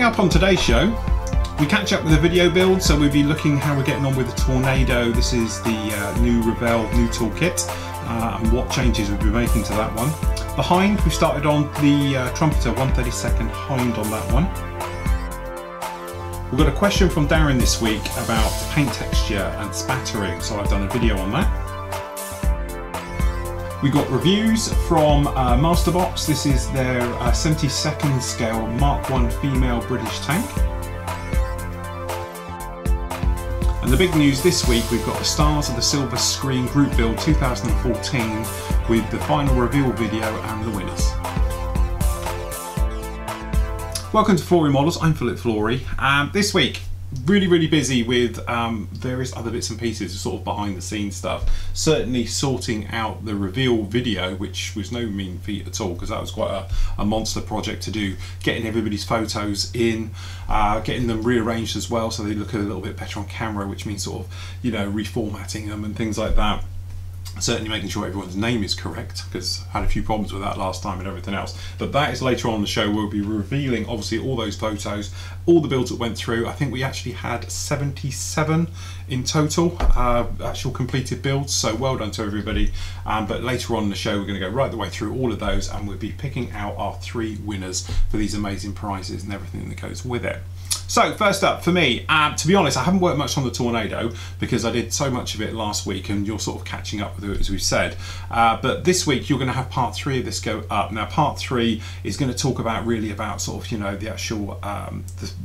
Coming up on today's show, we catch up with a video build, so we'll be looking how we're getting on with the Tornado. This is the new Revell new toolkit, and what changes we'll be making to that one. The Hind, we started on the Trumpeter 132nd Hind on that one. We've got a question from Darren this week about paint texture and spattering, so I've done a video on that. We got reviews from Marster. This is their 72nd scale Mk1 female British tank. And the big news this week, we've got the Stars of the Silver Screen Group Build 2014 with the final reveal video and the winners. Welcome to Flory Models, I'm Flory. This week, really busy with various other bits and pieces, sort of behind the scenes stuff. Certainly sorting out the reveal video, which was no mean feat at all, because that was quite a monster project to do. Getting everybody's photos in, getting them rearranged as well so they look a little bit better on camera, which means sort of, you know, reformatting them and things like that. Certainly making sure everyone's name is correct, because I had a few problems with that last time and everything else. But that is later on in the show. We'll be revealing obviously all those photos, all the builds that went through. I think we actually had 77 in total actual completed builds, so well done to everybody. But later on in the show we're going to go right the way through all of those, and we'll be picking out our 3 winners for these amazing prizes and everything that goes with it. So first up for me, to be honest, I haven't worked much on the Tornado because I did so much of it last week and you're sort of catching up with it as we've said. But this week you're going to have part 3 of this go up. Now part 3 is going to talk about really about sort of, you know, the actual,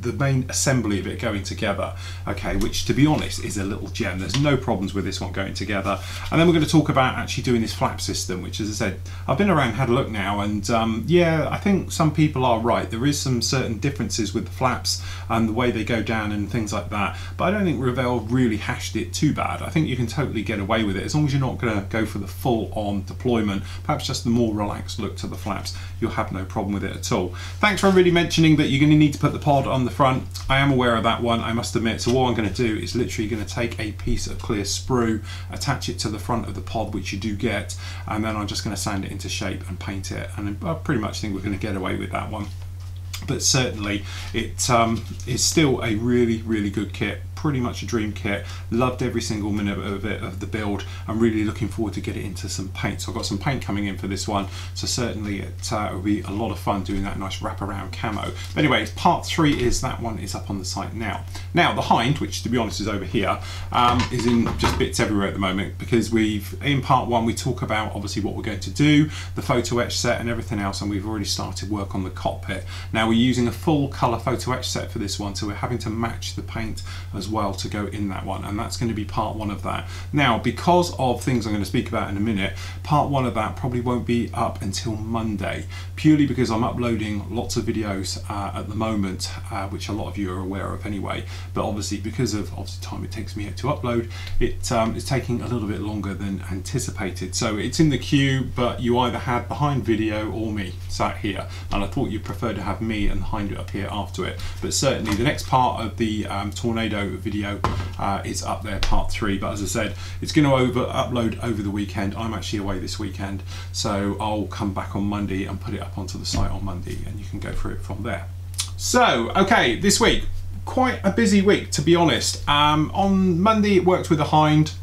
the main assembly of it going together, okay, which to be honest is a little gem. There's no problems with this one going together. And then we're going to talk about actually doing this flap system, which as I said, I've been around, had a look now, and yeah, I think some people are right. There is some certain differences with the flaps and the way they go down and things like that, but I don't think Revell really hashed it too bad. I think you can totally get away with it as long as you're not going to go for the full-on deployment, perhaps just the more relaxed look to the flaps. You'll have no problem with it at all. Thanks for really mentioning that you're going to need to put the pod on the front. I am aware of that one, I must admit. So what I'm going to do is literally going to take a piece of clear sprue, attach it to the front of the pod, which you do get, and then I'm just going to sand it into shape and paint it, and I pretty much think we're going to get away with that one. But certainly it is still a really good kit, pretty much a dream kit. Loved every single minute of it, of the build. I'm really looking forward to get it into some paint. So I've got some paint coming in for this one, so certainly it will be a lot of fun doing that nice wraparound camo. But anyway, part 3 is that one is up on the site now. Now the Hind, which to be honest is over here, is in just bits everywhere at the moment, because in part 1 we talk about obviously what we're going to do, the photo etch set and everything else, and we've already started work on the cockpit. Now we're using a full colour photo etch set for this one, so we're having to match the paint as well to go in that one, and that's going to be part 1 of that. Now because of things I'm going to speak about in a minute, part 1 of that probably won't be up until Monday, purely because I'm uploading lots of videos at the moment, which a lot of you are aware of anyway, but obviously because of time it takes me to upload, it's taking a little bit longer than anticipated. So it's in the queue, but you either had the Hind video or me sat here, and I thought you'd prefer to have me and Hind up here after it. But certainly the next part of the Tornado video is up there, part 3, but as I said, it's going to upload over the weekend. I'm actually away this weekend, so I'll come back on Monday and put it up onto the site on Monday, and you can go through it from there. So okay, this week quite a busy week, to be honest. On Monday it worked with the Hind,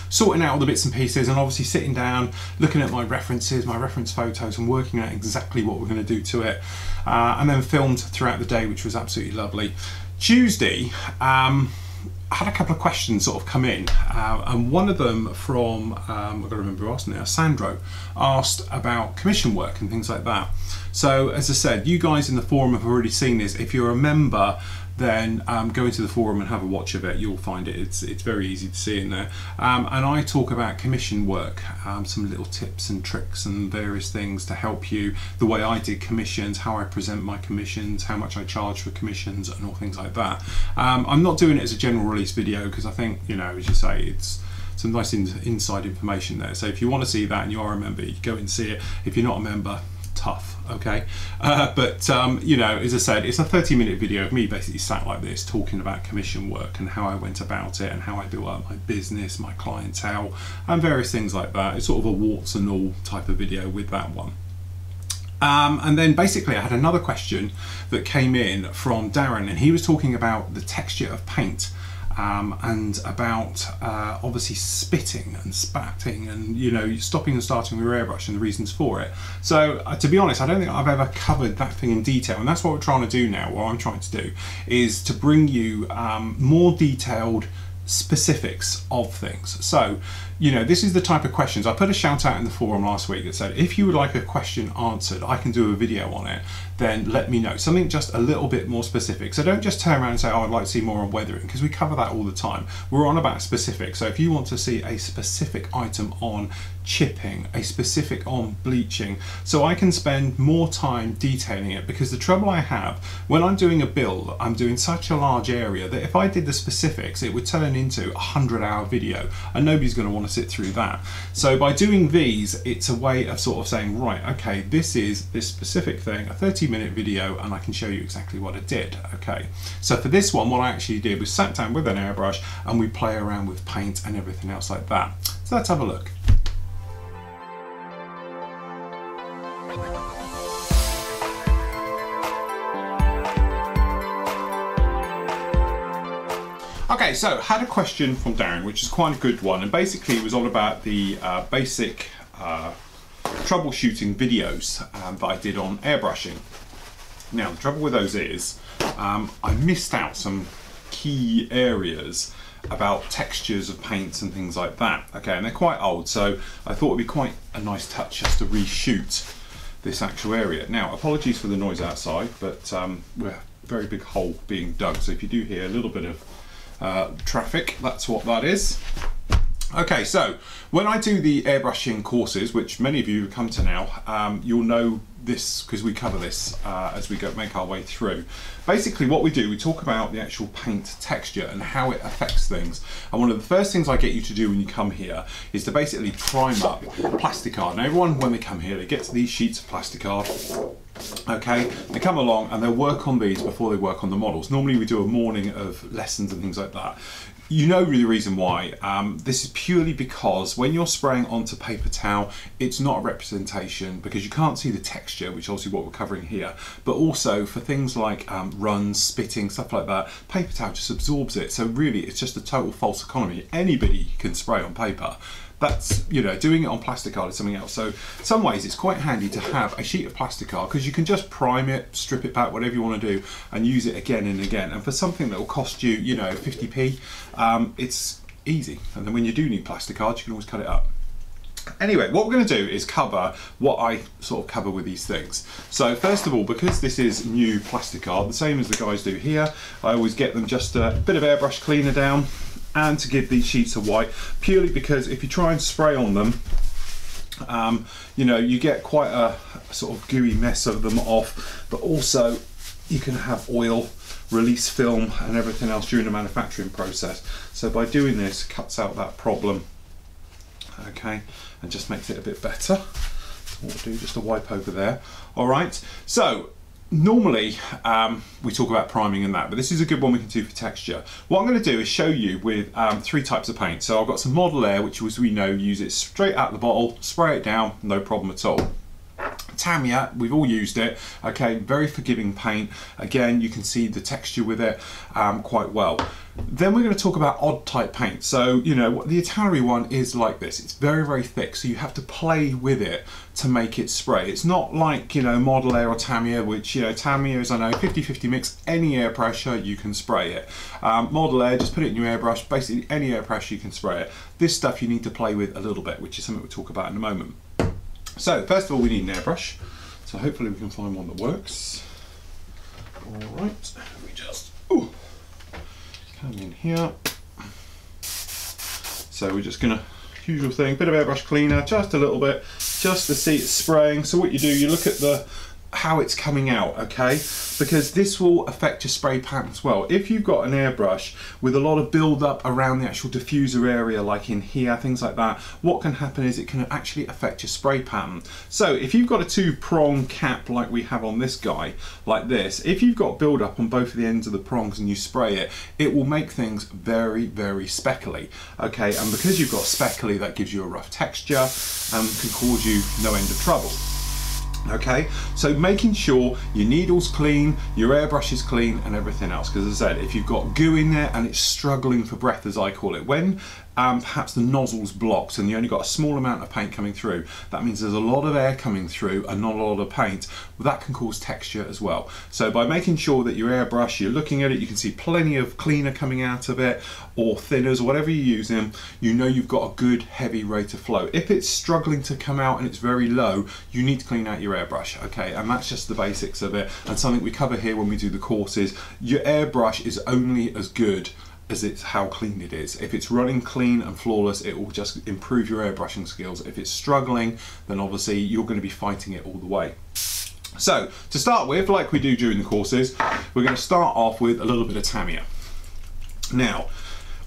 sorting out all the bits and pieces, and obviously sitting down looking at my references, my reference photos, and working out exactly what we're going to do to it, and then filmed throughout the day, which was absolutely lovely. Tuesday I had a couple of questions sort of come in, and one of them from I've got to remember who asked now, Sandro, asked about commission work and things like that. So as I said, you guys in the forum have already seen this. If you're a member, then go into the forum and have a watch of it. You'll find it. It's very easy to see in there. And I talk about commission work, some little tips and tricks and various things to help you. The way I did commissions, how I present my commissions, how much I charge for commissions, and all things like that. I'm not doing it as a general release video because I think, you know, as you say, it's some nice inside information there. So if you want to see that and you are a member, you go and see it. If you're not a member, tough, okay? You know, as I said, it's a 30-minute video of me basically sat like this talking about commission work and how I went about it and how I built up my business, my clientele, and various things like that. It's sort of a warts and all type of video with that one. And then basically I had another question that came in from Darren, and he was talking about the texture of paint. And about obviously spitting and spatting and, you know, stopping and starting with your airbrush and the reasons for it. So to be honest, I don't think I've ever covered that thing in detail, and that's what we're trying to do now. What I'm trying to do is to bring you more detailed specifics of things. So, you know, this is the type of questions. I put a shout out in the forum last week that said, if you would like a question answered, I can do a video on it, then let me know. Something just a little bit more specific. So don't just turn around and say, oh, I'd like to see more on weathering, because we cover that all the time. We're on about specific. So if you want to see a specific item on chipping, a specific on bleaching, so I can spend more time detailing it, because the trouble I have when I'm doing a build, I'm doing such a large area that if I did the specifics, it would turn into a 100-hour video, and nobody's going to want to sit through that. So by doing these, it's a way of sort of saying, right, okay, this is this specific thing, a 30-minute video, and I can show you exactly what I did. Okay, so for this one, what I actually did was sat down with an airbrush and we play around with paint and everything else like that. So let's have a look. Okay, so had a question from Darren, which is quite a good one, and basically it was all about the basic troubleshooting videos that I did on airbrushing. Now, the trouble with those is I missed out some key areas about textures of paints and things like that. Okay, and they're quite old, so I thought it'd be quite a nice touch just to reshoot this actual area. Now, apologies for the noise outside, but we're a very big hole being dug, so if you do hear a little bit of traffic, that's what that is. Okay, so when I do the airbrushing courses, which many of you have come to now, you'll know this because we cover this as we make our way through. Basically what we do, we talk about the actual paint texture and how it affects things. And one of the first things I get you to do when you come here is to basically prime up plastic art. Now everyone, when they come here, they get these sheets of plastic art. Okay, they come along and they'll work on these before they work on the models. Normally we do a morning of lessons and things like that. You know the reason why. This is purely because when you're spraying onto paper towel, it's not a representation because you can't see the texture, which is obviously what we're covering here, but also for things like runs, spitting, stuff like that, paper towel just absorbs it. So really it's just a total false economy. Anybody can spray on paper. That's, you know, doing it on plastic art is something else. So some ways it's quite handy to have a sheet of plastic art because you can just prime it, strip it back, whatever you want to do, and use it again and again. And for something that will cost you, you know, 50p, it's easy. And then when you do need plastic art, you can always cut it up. Anyway, what we're going to do is cover what I sort of cover with these things. So first of all, because this is new plastic art, the same as the guys do here, I always get them just a bit of airbrush cleaner down and to give these sheets a wipe, purely because if you try and spray on them, you know, you get quite a sort of gooey mess of them off, but also you can have oil, release film and everything else during the manufacturing process. So by doing this, it cuts out that problem, okay, and just makes it a bit better. So what we'll do, just a wipe over there. All right, so normally we talk about priming and that, but this is a good one we can do for texture. What I'm going to do is show you with three types of paint. So I've got some Model Air, which as we know, use it straight out the bottle, spray it down, no problem at all. Tamiya, we've all used it, okay, very forgiving paint. Again, you can see the texture with it quite well. Then we're going to talk about odd type paint. So, you know, the Italian one is like this. It's very, very thick, so you have to play with it to make it spray. It's not like, you know, Model Air or Tamiya, which, you know, Tamiya is, I know, 50-50 mix, any air pressure, you can spray it. Model Air, just put it in your airbrush, basically any air pressure, you can spray it. This stuff you need to play with a little bit, which is something we'll talk about in a moment. So, first of all, we need an airbrush. So hopefully we can find one that works. All right, we just come in here. So we're just gonna, usual thing, bit of airbrush cleaner, just a little bit, just to see it spraying. So what you do, you look at how it's coming out, okay? Because this will affect your spray pattern as well. If you've got an airbrush with a lot of build up around the actual diffuser area, like in here, things like that, what can happen is it can actually affect your spray pattern. So if you've got a two-prong cap like we have on this guy, like this, if you've got build up on both of the ends of the prongs and you spray it, it will make things very, very speckly, okay? And because you've got speckly, that gives you a rough texture and can cause you no end of trouble. Okay, so making sure your needle's clean, your airbrush is clean and everything else, because as I said, if you've got goo in there and it's struggling for breath, as I call it, when perhaps the nozzle's blocked and you only got a small amount of paint coming through, that means there's a lot of air coming through and not a lot of paint. That can cause texture as well. So by making sure that your airbrush, you're looking at it, you can see plenty of cleaner coming out of it, or thinners, or whatever you're using, you know you've got a good heavy rate of flow. If it's struggling to come out and it's very low, you need to clean out your airbrush, okay? And that's just the basics of it, and something we cover here when we do the courses. Your airbrush is only as good as it's how clean it is. If it's running clean and flawless, it will just improve your airbrushing skills. If it's struggling, then obviously you're going to be fighting it all the way. So to start with, like we do during the courses, we're going to start off with a little bit of Tamiya. Now,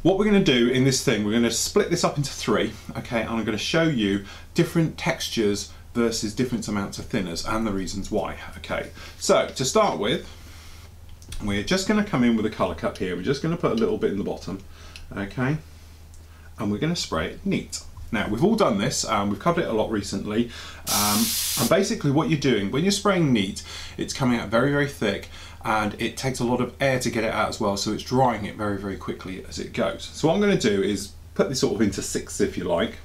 what we're going to do in this thing, we're going to split this up into three, okay, and I'm going to show you different textures versus different amounts of thinners and the reasons why, okay. So to start with, we're just going to come in with a colour cup here. We're just going to put a little bit in the bottom, okay, and we're going to spray it neat. Now, we've all done this, we've covered it a lot recently, and basically what you're doing, when you're spraying neat, it's coming out very, very thick, and it takes a lot of air to get it out as well, so it's drying it very, very quickly as it goes. So what I'm going to do is put this sort of into six, if you like.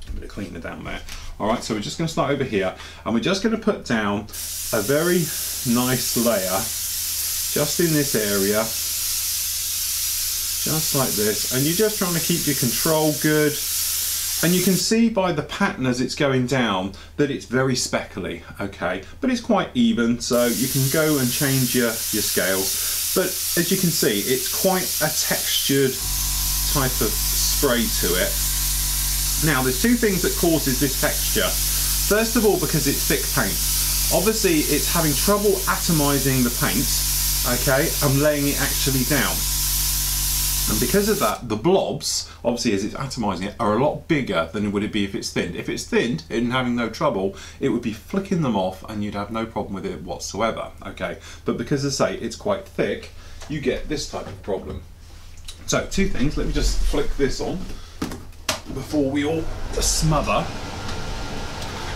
A bit of cleaner down there. Alright, so we're just going to start over here, and we're just going to put down a very nice layer just in this area, just like this, and you're just trying to keep your control good. And you can see by the pattern as it's going down that it's very speckly, okay, but it's quite even, so you can go and change your scales. But as you can see, it's quite a textured type of spray to it. Now, there's two things that causes this texture. First of all, because it's thick paint. Obviously, it's having trouble atomizing the paint, okay, and laying it actually down. And because of that, the blobs, obviously as it's atomizing it, are a lot bigger than would it be if it's thinned. If it's thinned and having no trouble, it would be flicking them off and you'd have no problem with it whatsoever, okay? But because, as I say, it's quite thick, you get this type of problem. So, two things, let me just flick this on before we all smother.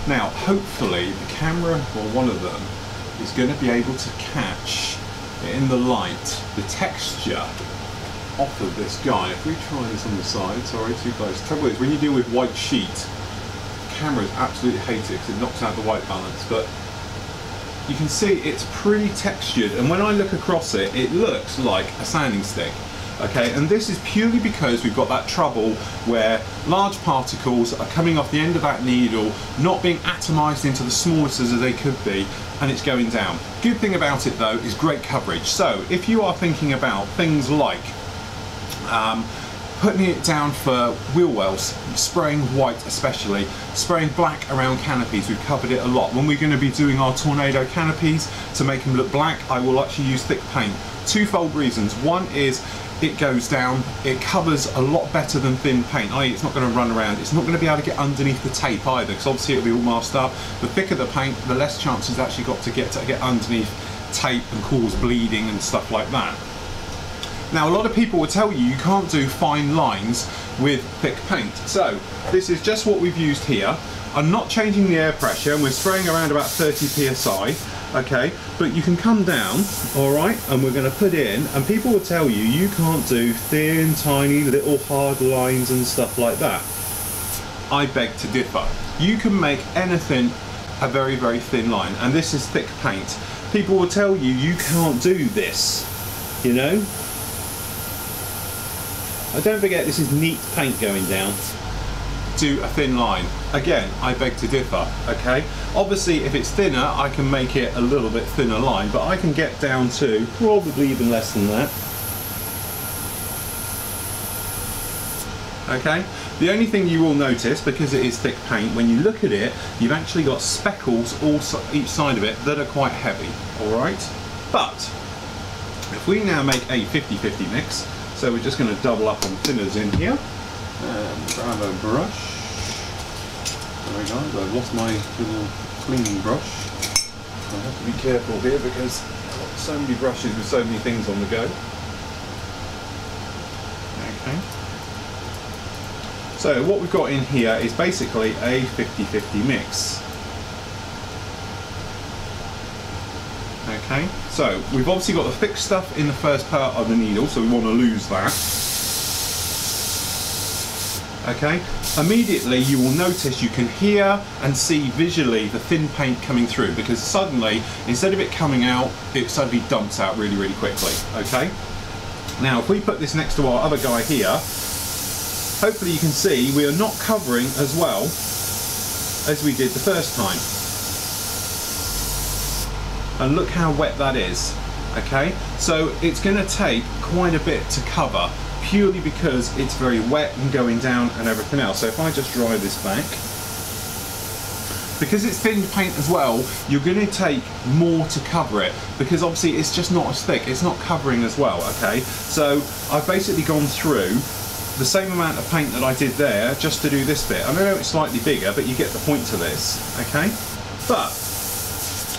Now, hopefully the camera, or one of them, is going to be able to catch in the light the texture off of this guy. If we try this on the side, sorry, too close. The trouble is, when you deal with white sheet, cameras absolutely hate it because it knocks out the white balance, but you can see it's pretty textured, and when I look across it, it looks like a sanding stick. Okay, and this is purely because we've got that trouble where large particles are coming off the end of that needle, not being atomized into the smallest as they could be, and it's going down. Good thing about it though is great coverage. So if you are thinking about things like putting it down for wheel wells, spraying white especially, spraying black around canopies, we've covered it a lot. When we're going to be doing our tornado canopies, to make them look black, I will actually use thick paint. Twofold reasons. One is it goes down, it covers a lot better than thin paint, i.e. it's not going to run around, it's not going to be able to get underneath the tape either, because obviously it'll be all masked up. The thicker the paint, the less chance it's actually got to get underneath tape and cause bleeding and stuff like that. Now, a lot of people will tell you you can't do fine lines with thick paint, so this is just what we've used here. I'm not changing the air pressure, and we're spraying around about 30 psi, okay, but you can come down, alright, and we're going to put in, and people will tell you you can't do thin, tiny, little hard lines and stuff like that. I beg to differ. You can make anything a very, very thin line, and this is thick paint. People will tell you you can't do this, you know. And don't forget, this is neat paint going down. Do a thin line. Again, I beg to differ, okay? Obviously, if it's thinner, I can make it a little bit thinner line, but I can get down to probably even less than that. Okay? The only thing you will notice, because it is thick paint, when you look at it, you've actually got speckles all each side of it that are quite heavy, alright? But, if we now make a 50-50 mix, so we're just going to double up on thinners in here, and grab a brush. Sorry guys, I've lost my little cleaning brush. I have to be careful here because I've got so many brushes with so many things on the go. Okay. So what we've got in here is basically a 50-50 mix. Okay, so we've obviously got the thick stuff in the first part of the needle, so we want to lose that. Okay, immediately you will notice you can hear and see visually the thin paint coming through, because suddenly, instead of it coming out, it suddenly dumps out really, really quickly. Okay, now if we put this next to our other guy here, hopefully you can see we are not covering as well as we did the first time. And look how wet that is. Okay, so it's going to take quite a bit to cover, purely because it's very wet and going down and everything else. So if I just dry this back, because it's thin paint as well, you're going to take more to cover it, because obviously it's just not as thick, it's not covering as well. Okay, so I've basically gone through the same amount of paint that I did there just to do this bit. I know it's slightly bigger, but you get the point to this. Okay, but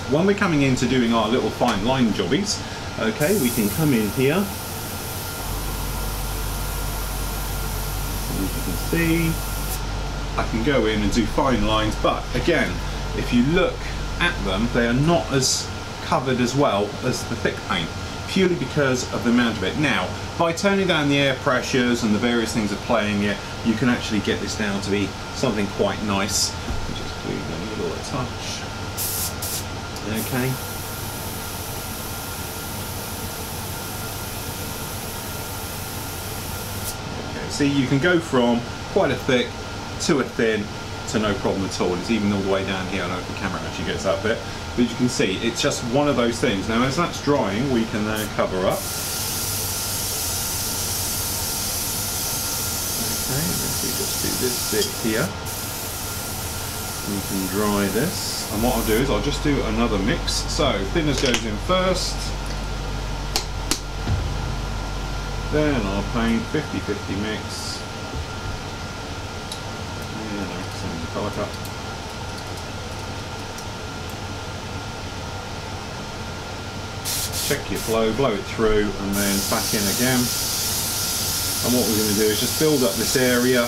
when we're coming into doing our little fine line jobbies, okay, we can come in here. As you can see, I can go in and do fine lines, but again, if you look at them, they are not as covered as well as the thick paint, purely because of the amount of it. Now, by turning down the air pressures and the various things of playing it, you can actually get this down to be something quite nice. Just clean the needle a touch. Okay. See, you can go from quite a thick to a thin to no problem at all. It's even all the way down here. I don't know if the camera actually gets that bit, but you can see it's just one of those things. Now as that's drying, we can then cover up. Okay, let's just do this bit here. We can dry this, and what I'll do is I'll just do another mix. So thinners goes in first, then our paint, 50-50 mix. And I'll send the colour cup. Check your flow, blow it through, and then back in again. And what we're going to do is just build up this area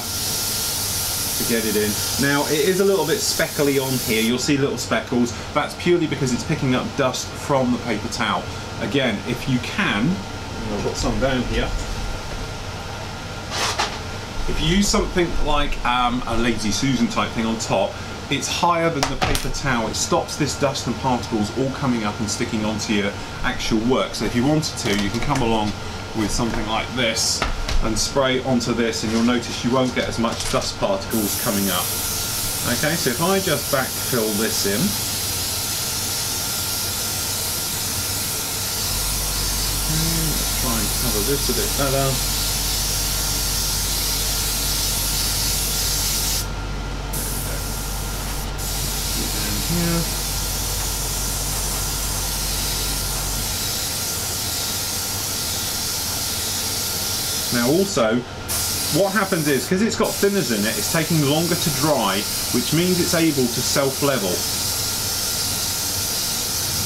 to get it in. Now it is a little bit speckly on here, you'll see little speckles. That's purely because it's picking up dust from the paper towel. Again, if you can, I've got some down here. If you use something like a Lazy Susan type thing on top, it's higher than the paper towel. It stops this dust and particles all coming up and sticking onto your actual work. So if you wanted to, you can come along with something like this and spray onto this, and you'll notice you won't get as much dust particles coming up. Okay, so if I just backfill this in, let's try and cover this a bit better. Down here. Now also, what happens is, because it's got thinners in it, it's taking longer to dry, which means it's able to self-level.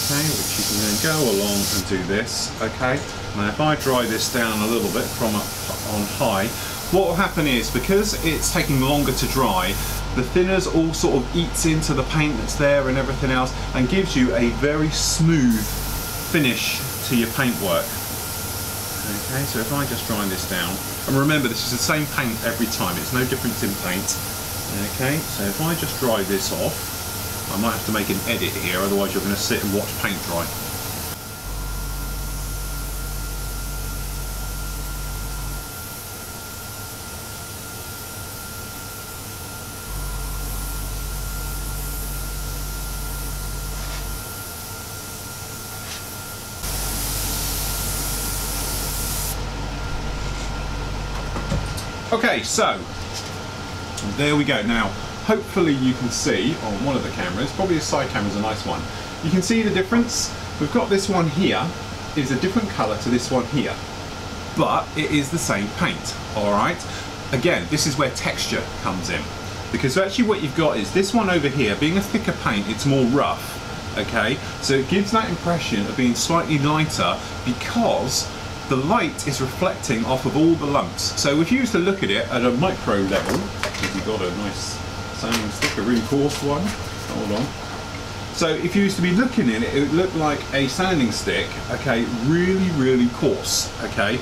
Okay, which you can then go along and do this. Okay, now if I dry this down a little bit from up on high, what will happen is, because it's taking longer to dry, the thinners all sort of eats into the paint that's there and everything else, and gives you a very smooth finish to your paintwork. Okay, so if I just dry this down, and remember this is the same paint every time, it's no difference in paint. Okay, so if I just dry this off, I might have to make an edit here, otherwise you're going to sit and watch paint dry. Okay, so there we go. Now hopefully you can see on one of the cameras, probably the side camera's a nice one, you can see the difference. We've got this one here is a different colour to this one here, but it is the same paint. Alright, again, this is where texture comes in, because actually what you've got is this one over here being a thicker paint, it's more rough. Okay, so it gives that impression of being slightly lighter because the light is reflecting off of all the lumps. So if you used to look at it at a micro level, because you've got a nice sounding stick, a really coarse one, hold on. So if you used to be looking in it, it would look like a sanding stick, okay, really coarse, okay,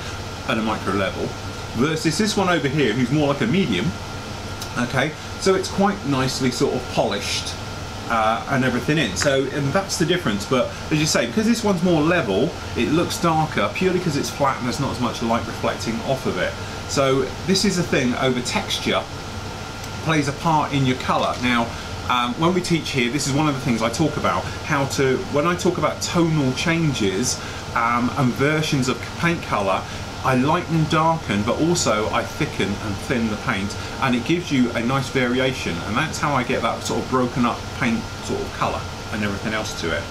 at a micro level, versus this one over here, who's more like a medium, okay, so it's quite nicely sort of polished and everything in. So, and that's the difference. But as you say, because this one's more level, it looks darker purely because it's flat and there's not as much light reflecting off of it. So this is the thing, over texture plays a part in your colour. Now, when we teach here, this is one of the things I talk about, how to, when I talk about tonal changes and versions of paint colour, I lighten and darken, but also I thicken and thin the paint, and it gives you a nice variation, and that's how I get that sort of broken up paint sort of colour and everything else to it.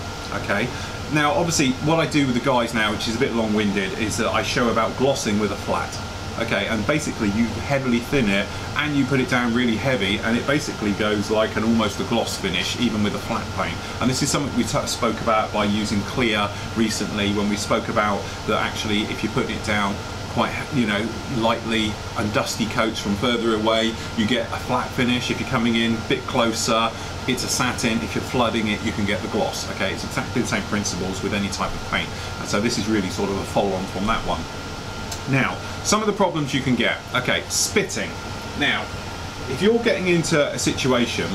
Okay. Now, obviously, what I do with the guys now, which is a bit long-winded, is that I show about glossing with a flat. Okay, and basically you heavily thin it and you put it down really heavy, and it basically goes like an almost a gloss finish even with a flat paint. And this is something we spoke about by using clear recently, when we spoke about that actually if you put it down quite, you know, lightly and dusty coats from further away, you get a flat finish. If you're coming in a bit closer, it's a satin. If you're flooding it, you can get the gloss. Okay, it's exactly the same principles with any type of paint, and so this is really sort of a follow-on from that one. Now, some of the problems you can get. Okay, spitting. Now, if you're getting into a situation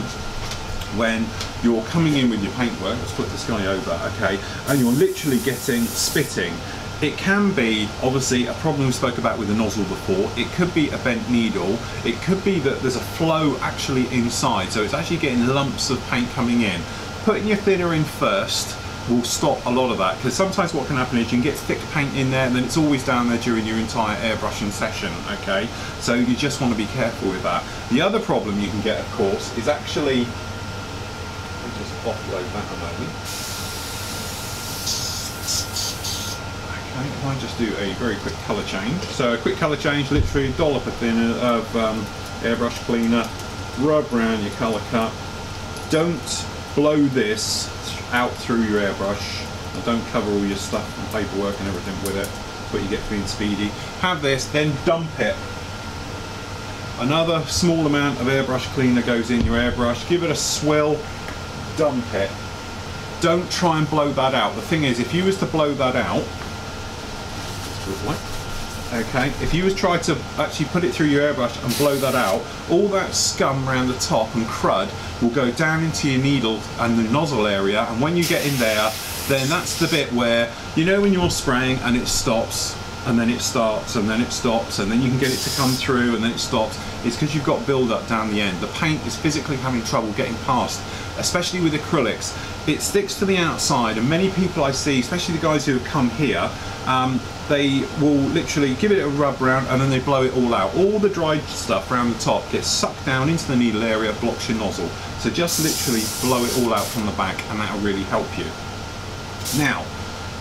when you're coming in with your paintwork, let's put this guy over, okay, and you're literally getting spitting, it can be obviously a problem we spoke about with the nozzle before. It could be a bent needle. It could be that there's a flow actually inside, so it's actually getting lumps of paint coming in. Putting your thinner in first will stop a lot of that, because sometimes what can happen is you can get thick paint in there and then it's always down there during your entire airbrushing session. Okay, so you just want to be careful with that. The other problem you can get, of course, is actually, let me just offload that a moment. Okay, if I just do a very quick colour change. So a quick colour change, literally dollop a thinner of airbrush cleaner, rub around your colour cup. Don't blow this out through your airbrush, and don't cover all your stuff and paperwork and everything with it, but you get being speedy. Have this, then dump it. Another small amount of airbrush cleaner goes in your airbrush, give it a swill, dump it. Don't try and blow that out. The thing is, if you was to blow that out, okay, if you was try to actually put it through your airbrush and blow that out, all that scum around the top and crud will go down into your needle and the nozzle area, and when you get in there, then that's the bit where, you know, when you're spraying and it stops and then it starts and then it stops and then you can get it to come through and then it stops, it's because you've got build up down the end. The paint is physically having trouble getting past, especially with acrylics. It sticks to the outside, and many people I see, especially the guys who have come here, they will literally give it a rub around and then they blow it all out. All the dried stuff around the top gets sucked down into the needle area, blocks your nozzle. So just literally blow it all out from the back, and that will really help you. Now,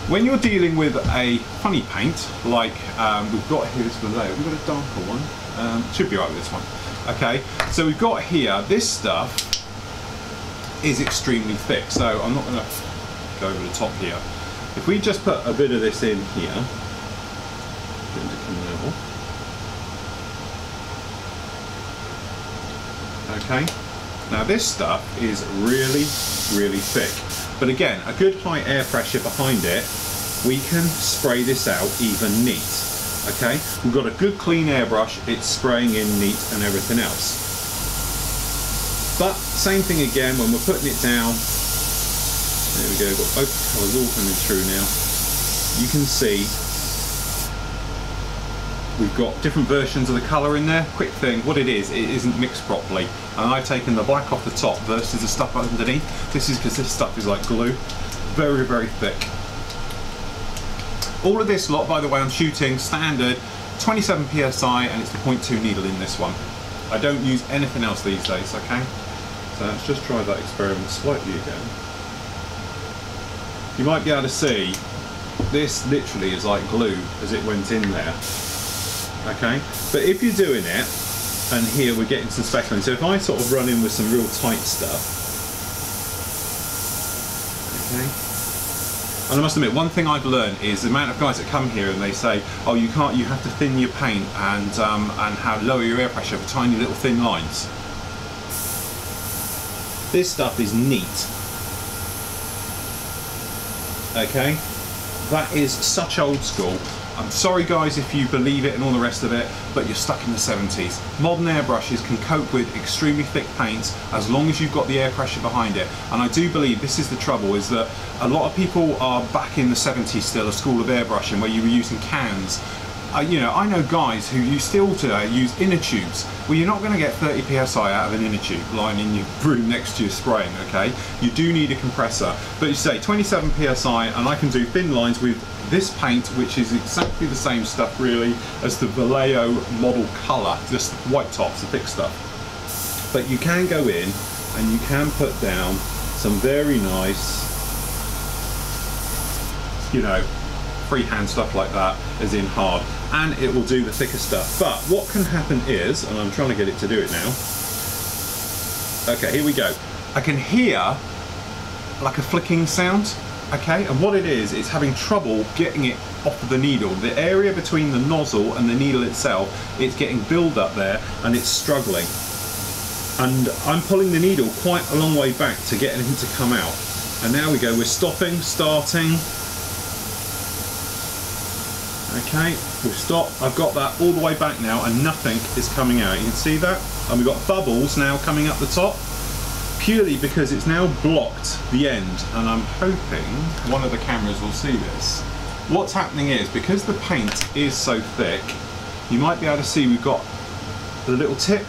when you're dealing with a funny paint, like we've got here, this below, we've got a darker one, should be right with this one. Okay, so we've got here, this stuff is extremely thick, so I'm not going to go over the top here. If we just put a bit of this in here, get it to come level. Okay, now this stuff is really, really thick, but again, a good high air pressure behind it, we can spray this out even neat. Okay, we've got a good clean airbrush, it's spraying in neat and everything else. But same thing again when we're putting it down. There we go, got both colours all coming through now. You can see we've got different versions of the colour in there. Quick thing, what it isn't mixed properly. And I've taken the black off the top versus the stuff underneath. This is because this stuff is like glue. Very, very thick. All of this lot, by the way, I'm shooting standard 27 psi, and it's the 0.2 needle in this one. I don't use anything else these days, okay? So let's just try that experiment slightly again. You might be able to see this literally is like glue as it went in there. Okay, but if you're doing it, and here we're getting some speckling, so if I sort of run in with some real tight stuff, okay, and I must admit, one thing I've learned is the amount of guys that come here and they say, oh, you can't, you have to thin your paint and how lower your air pressure for tiny little thin lines. This stuff is neat. Okay, that is such old school. I'm sorry guys if you believe it and all the rest of it, but you're stuck in the 70s. Modern airbrushes can cope with extremely thick paints as long as you've got the air pressure behind it. And I do believe this is the trouble, is that a lot of people are back in the 70s still, a school of airbrushing where you were using cans. You know, I know guys who still today use inner tubes. Well, you're not going to get 30 psi out of an inner tube lying in your room next to your spraying, okay? You do need a compressor. But you say 27 psi, and I can do thin lines with this paint, which is exactly the same stuff really as the Vallejo model colour, just white tops, the thick stuff. But you can go in and you can put down some very nice, you know, freehand stuff like that, as in hard, and it will do the thicker stuff. But what can happen is, and I'm trying to get it to do it now. Okay, here we go. I can hear like a flicking sound. Okay, and what it is, it's having trouble getting it off of the needle. The area between the nozzle and the needle itself, it's getting build up there and it's struggling. And I'm pulling the needle quite a long way back to get anything to come out. And now we go, we're stopping, starting. Okay, we've stopped. I've got that all the way back now and nothing is coming out. You can see that? And we've got bubbles now coming up the top. Purely because it's now blocked the end, and I'm hoping one of the cameras will see this. What's happening is, because the paint is so thick, you might be able to see we've got the little tip.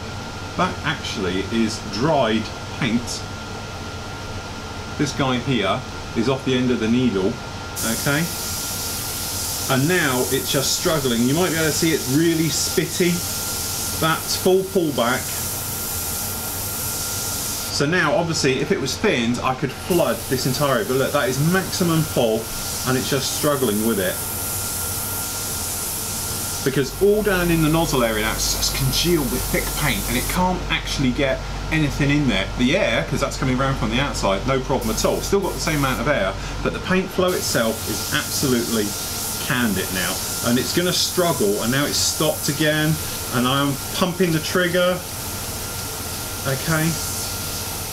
That actually is dried paint. This guy here is off the end of the needle, okay? And now it's just struggling. You might be able to see it's really spitty. That's full pullback. So now, obviously, if it was thinned, I could flood this entire area. But look, that is maximum pull, and it's just struggling with it. Because all down in the nozzle area now, it's just congealed with thick paint, and it can't actually get anything in there. The air, because that's coming around from the outside, no problem at all. Still got the same amount of air, but the paint flow itself is absolutely canned it now. And it's going to struggle, and now it's stopped again, and I'm pumping the trigger. Okay.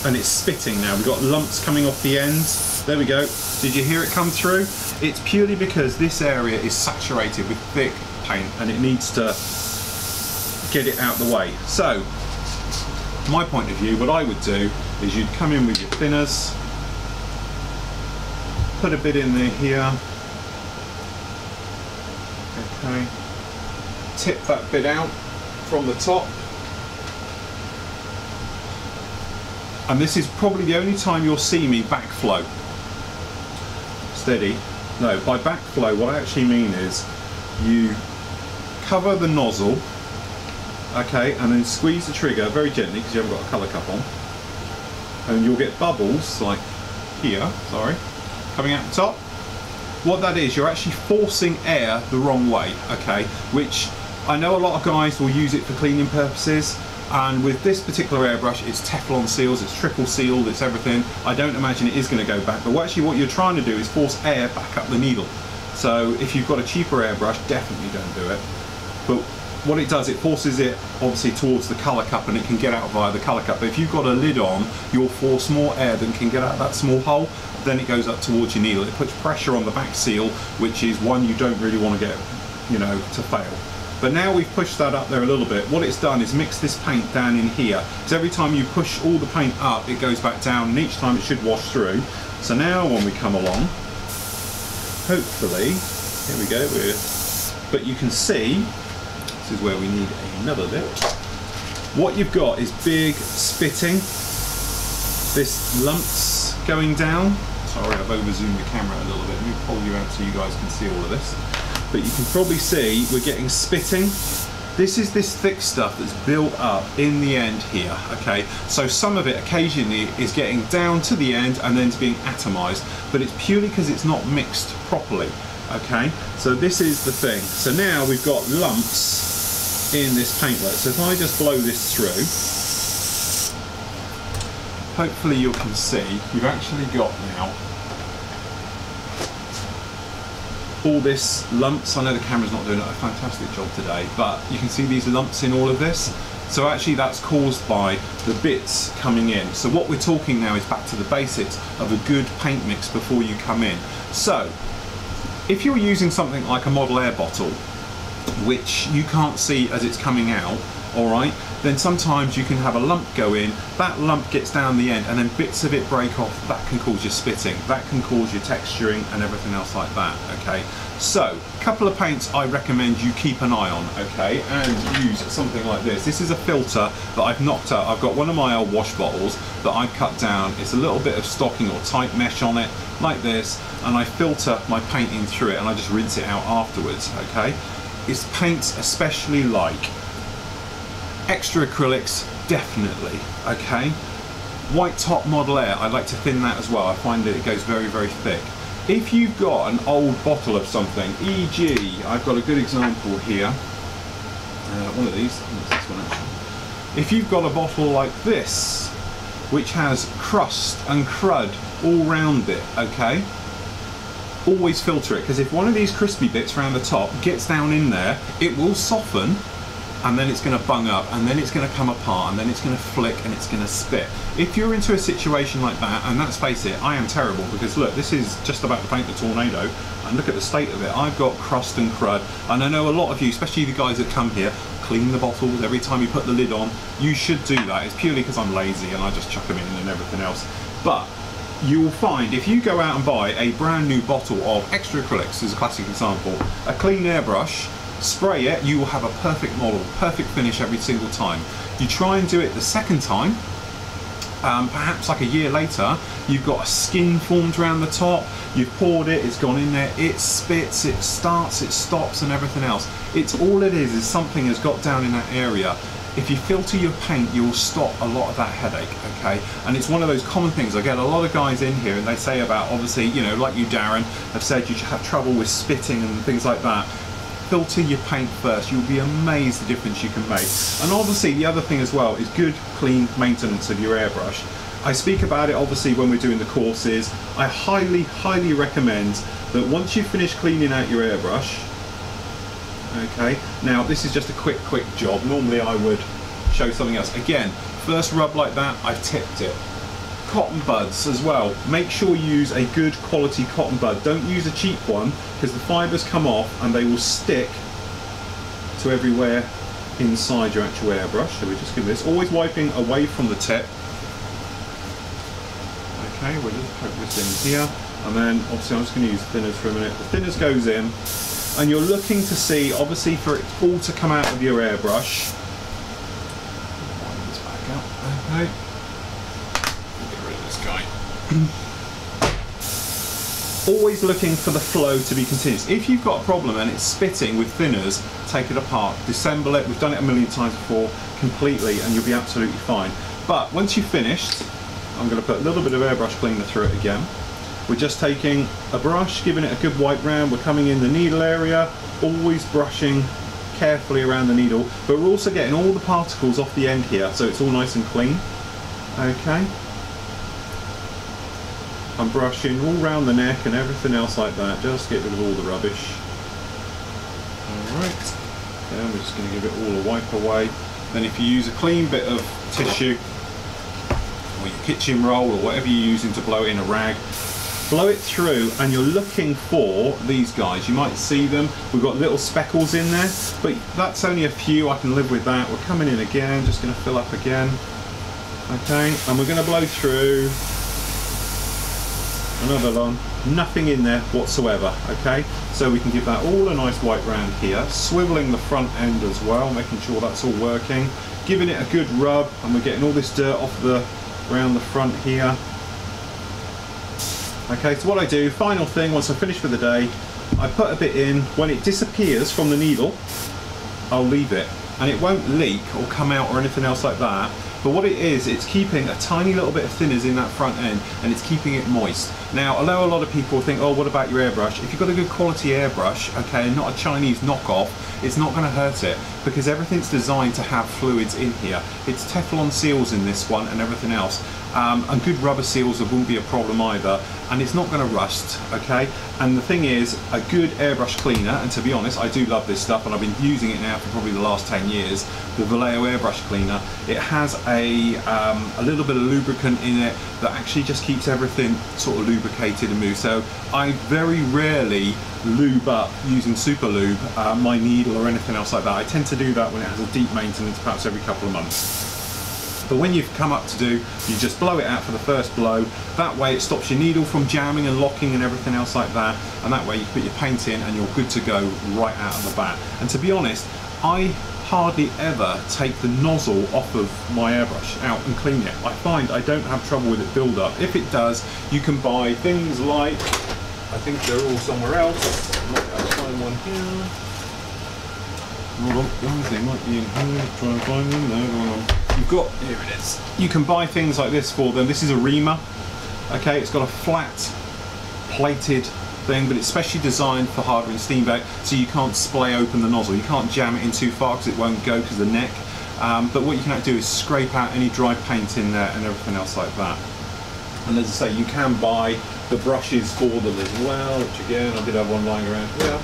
And it's spitting now. We've got lumps coming off the ends. There we go. Did you hear it come through? It's purely because this area is saturated with thick paint and it needs to get it out the way. So, my point of view, what I would do is you'd come in with your thinners, put a bit in there here, okay, tip that bit out from the top. And this is probably the only time you'll see me backflow. Steady. No, by backflow, what I actually mean is you cover the nozzle, okay, and then squeeze the trigger very gently because you haven't got a colour cup on. And you'll get bubbles, like here, sorry, coming out the top. What that is, you're actually forcing air the wrong way, okay, which I know a lot of guys will use it for cleaning purposes. And with this particular airbrush, it's Teflon seals, it's triple sealed, it's everything. I don't imagine it is going to go back, but actually what you're trying to do is force air back up the needle. So if you've got a cheaper airbrush, definitely don't do it. But what it does, it forces it obviously towards the colour cup and it can get out via the colour cup. But if you've got a lid on, you'll force more air than can get out of that small hole, then it goes up towards your needle. It puts pressure on the back seal, which is one you don't really want to get, you know, to fail. But now we've pushed that up there a little bit. What it's done is mix this paint down in here. So every time you push all the paint up, it goes back down, and each time it should wash through. So now when we come along, hopefully, here we go, but you can see, this is where we need another bit. What you've got is big spitting, this lumps going down. Sorry, I've over-zoomed the camera a little bit. Let me pull you out so you guys can see all of this. But you can probably see we're getting spitting. This is this thick stuff that's built up in the end here, okay? So some of it occasionally is getting down to the end and then it's being atomized, but it's purely because it's not mixed properly, okay? So this is the thing. So now we've got lumps in this paintwork. So if I just blow this through, hopefully you can see you've actually got now all this lumps. I know the camera's not doing a fantastic job today, but you can see these lumps in all of this. So actually that's caused by the bits coming in. So what we're talking now is back to the basics of a good paint mix before you come in. So if you're using something like a model air bottle, which you can't see as it's coming out, all right, then sometimes you can have a lump go in, that lump gets down the end and then bits of it break off. That can cause your spitting, that can cause your texturing and everything else like that, okay? So, a couple of paints I recommend you keep an eye on, okay, and use something like this. This is a filter that I've knocked out. I've got one of my old wash bottles that I've cut down. It's a little bit of stocking or tight mesh on it, like this, and I filter my painting through it and I just rinse it out afterwards, okay? It's paints especially like extra acrylics, definitely, okay? White top model air, I like to thin that as well. I find that it goes very, very thick. If you've got an old bottle of something, e.g., I've got a good example here, one of these, this one actually. If you've got a bottle like this, which has crust and crud all round it, okay? Always filter it, because if one of these crispy bits around the top gets down in there, it will soften, and then it's going to bung up, and then it's going to come apart, and then it's going to flick, and it's going to spit. If you're into a situation like that, and let's face it, I am terrible, because look, this is just about to paint the tornado, and look at the state of it. I've got crust and crud, and I know a lot of you, especially the guys that come here, clean the bottles every time you put the lid on. You should do that. It's purely because I'm lazy, and I just chuck them in and everything else. But you will find if you go out and buy a brand new bottle of extra acrylics, as a classic example, a clean airbrush, spray it, you will have a perfect model, perfect finish every single time. You try and do it the second time, perhaps like a year later, you've got a skin formed around the top, you've poured it, it's gone in there, it spits, it starts, it stops and everything else. It's all it is something has got down in that area. If you filter your paint, you'll stop a lot of that headache, okay? And it's one of those common things. I get a lot of guys in here and they say about, obviously, you know, like you, Darren, have said you have trouble with spitting and things like that. Filter your paint first. You'll be amazed the difference you can make. And obviously the other thing as well is good, clean maintenance of your airbrush. I speak about it obviously when we're doing the courses. I highly, highly recommend that once you finish cleaning out your airbrush, okay, now this is just a quick job. Normally I would show something else. Again, first rub like that, I've tipped it. Cotton buds as well. Make sure you use a good quality cotton bud. Don't use a cheap one because the fibers come off and they will stick to everywhere inside your actual airbrush. So we just give this, always wiping away from the tip. Okay, we'll just poke this in here, and then obviously I'm just going to use thinners for a minute. The thinners goes in, and you're looking to see, obviously, for it all to come out of your airbrush. Wind this back up. Okay. Get rid of this guy. Always looking for the flow to be continuous. If you've got a problem and it's spitting with thinners, take it apart, disassemble it. We've done it a million times before, completely, and you'll be absolutely fine. But once you've finished, I'm going to put a little bit of airbrush cleaner through it again. We're just taking a brush, giving it a good wipe round. We're coming in the needle area, always brushing carefully around the needle, but we're also getting all the particles off the end here, so it's all nice and clean. Okay. I'm brushing all round the neck and everything else like that, just get rid of all the rubbish. Alright, then we're just going to give it all a wipe away. Then if you use a clean bit of tissue, or your kitchen roll, or whatever you're using to blow it in, a rag, blow it through, and you're looking for these guys. You might see them. We've got little speckles in there, but that's only a few. I can live with that. We're coming in again, just going to fill up again. Okay, and we're going to blow through. Another one, nothing in there whatsoever. Okay, so we can give that all a nice wipe round here, swiveling the front end as well, making sure that's all working, giving it a good rub, and we're getting all this dirt off the around the front here. Okay, so what I do, final thing, once I finish for the day, I put a bit in. When it disappears from the needle, I'll leave it, and it won't leak or come out or anything else like that. But what it is, it's keeping a tiny little bit of thinners in that front end, and it's keeping it moist. Now, although a lot of people think, oh, what about your airbrush? If you've got a good quality airbrush, okay, and not a Chinese knockoff, it's not going to hurt it. because everything's designed to have fluids in here. It's Teflon seals in this one and everything else. And good rubber seals won't be a problem either, and it's not going to rust, okay? And the thing is, a good airbrush cleaner, and to be honest, I do love this stuff, and I've been using it now for probably the last 10 years, the Vallejo airbrush cleaner. It has a little bit of lubricant in it that actually just keeps everything sort of lubricated and moved. So I very rarely lube up using super lube my needle or anything else like that. I tend to do that when it has a deep maintenance, perhaps every couple of months. But when you've come up to do, you just blow it out for the first blow. That way it stops your needle from jamming and locking and everything else like that. And that way you put your paint in and you're good to go right out of the bat. And to be honest, I hardly ever take the nozzle off of my airbrush out and clean it. I find I don't have trouble with it build up. If it does, you can buy things like, I think they're all somewhere else. I might be able to find one here. Hold on, they might be in here. Try and find them. No, hold on. You've got, here it is. You can buy things like this for them. This is a reamer. Okay, it's got a flat plated thing, but it's specially designed for hardening steam back, so you can't splay open the nozzle. You can't jam it in too far because it won't go because of the neck. But what you can do is scrape out any dry paint in there and everything else like that. And as I say, you can buy the brushes for them as well, which again, I did have one lying around here.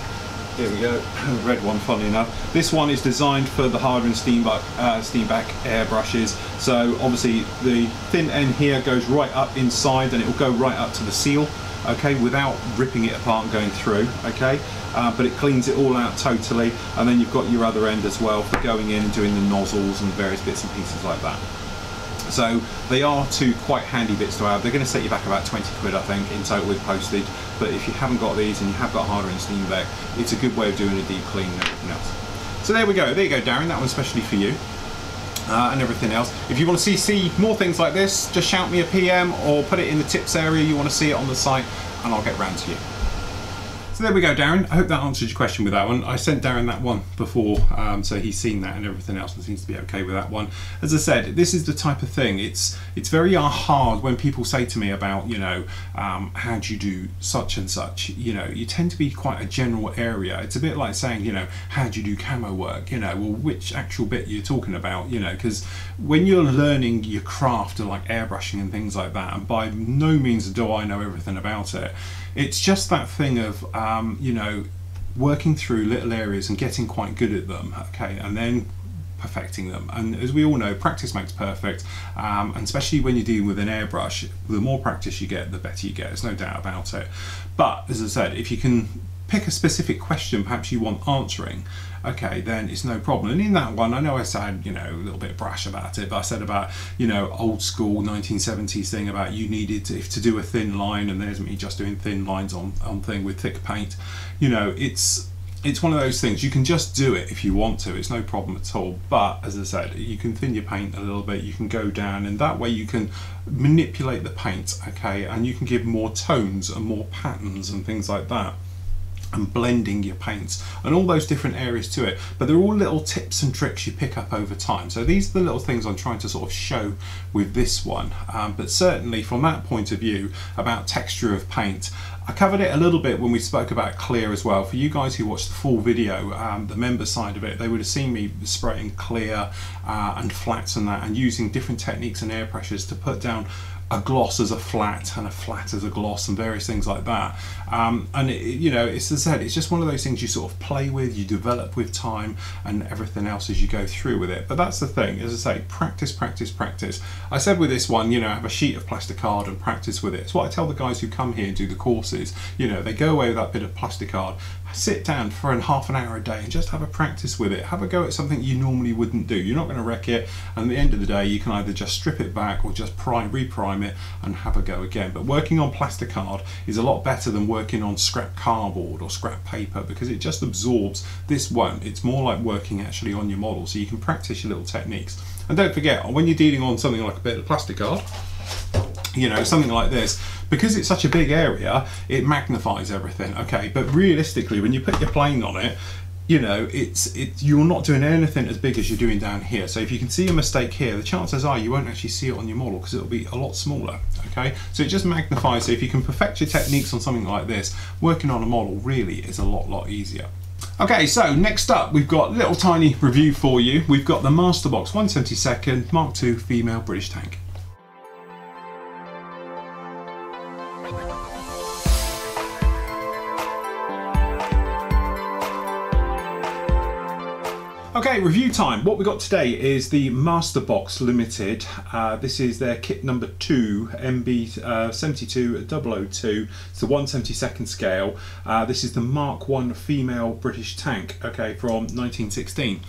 Here we go, red one, funny enough. This one is designed for the hardened steam back air brushes. So obviously the thin end here goes right up inside and it will go right up to the seal, okay, without ripping it apart and going through, okay. But it cleans it all out totally. And then you've got your other end as well for going in and doing the nozzles and various bits and pieces like that. So they are two quite handy bits to have. They're going to set you back about 20 quid, I think, in total with postage. But if you haven't got these and you have got harder and steam back, it's a good way of doing a deep clean and everything else. So there we go. There you go, Darren. That one's especially for you. And everything else. If you want to see more things like this, just shout me a PM or put it in the tips area. You want to see it on the site, and I'll get round to you. So there we go, Darren. I hope that answered your question with that one. I sent Darren that one before, so he's seen that and everything else and seems to be okay with that one. As I said, this is the type of thing, it's very hard when people say to me about, you know, how do you do such and such, you know, you tend to be quite a general area. It's a bit like saying, you know, how do you do camo work, you know, well, which actual bit you're talking about, you know, because when you're learning your craft of like airbrushing and things like that, and by no means do I know everything about it, it's just that thing of, you know, working through little areas and getting quite good at them, okay, and then perfecting them. And as we all know, practice makes perfect, and especially when you're dealing with an airbrush, the more practice you get, the better you get, there's no doubt about it. But as I said, if you can pick a specific question perhaps you want answering, okay, then it's no problem. And in that one, I know I said, you know, a little bit brash about it, but I said about, you know, old school 1970s thing about you needed to do a thin line, and there's me just doing thin lines on thing with thick paint. You know, it's one of those things, you can just do it if you want to, it's no problem at all. But as I said, you can thin your paint a little bit, you can go down, and that way you can manipulate the paint, okay, and you can give more tones and more patterns and things like that, and blending your paints and all those different areas to it. But they're all little tips and tricks you pick up over time. So these are the little things I'm trying to sort of show with this one. But certainly from that point of view about texture of paint, I covered it a little bit when we spoke about clear as well. For you guys who watched the full video, the member side of it, they would have seen me spraying clear and flats and that, and using different techniques and air pressures to put down a gloss as a flat and a flat as a gloss and various things like that. And it, you know, it's, as I said, it's just one of those things you sort of play with, you develop with time and everything else as you go through with it. But that's the thing, as I say, practice, practice, practice. I said with this one, you know, have a sheet of plastic card and practice with it. It's what I tell the guys who come here and do the courses. You know, they go away with that bit of plastic card, sit down for half an hour a day and just have a practice with it. Have a go at something you normally wouldn't do. You're not going to wreck it, and at the end of the day you can either just strip it back or just reprime it and have a go again. But working on plastic card is a lot better than working on scrap cardboard or scrap paper, because it just absorbs. This won't. It's more like working actually on your model, so you can practice your little techniques. And don't forget, when you're dealing on something like a bit of plastic card, you know, something like this, because it's such a big area, it magnifies everything, okay? But realistically, when you put your plane on it, you know, you're not doing anything as big as you're doing down here. So if you can see a mistake here, the chances are you won't actually see it on your model because it'll be a lot smaller, okay? So it just magnifies. So if you can perfect your techniques on something like this, working on a model really is a lot easier. Okay, so next up we've got a little tiny review for you. We've got the Marster Box 1/72 Mark II female British tank. Okay, review time. What we got today is the Marster Box Limited. This is their kit number 2, MB72002. It's the 1/72 scale. This is the Mark I female British tank, okay, from 1916.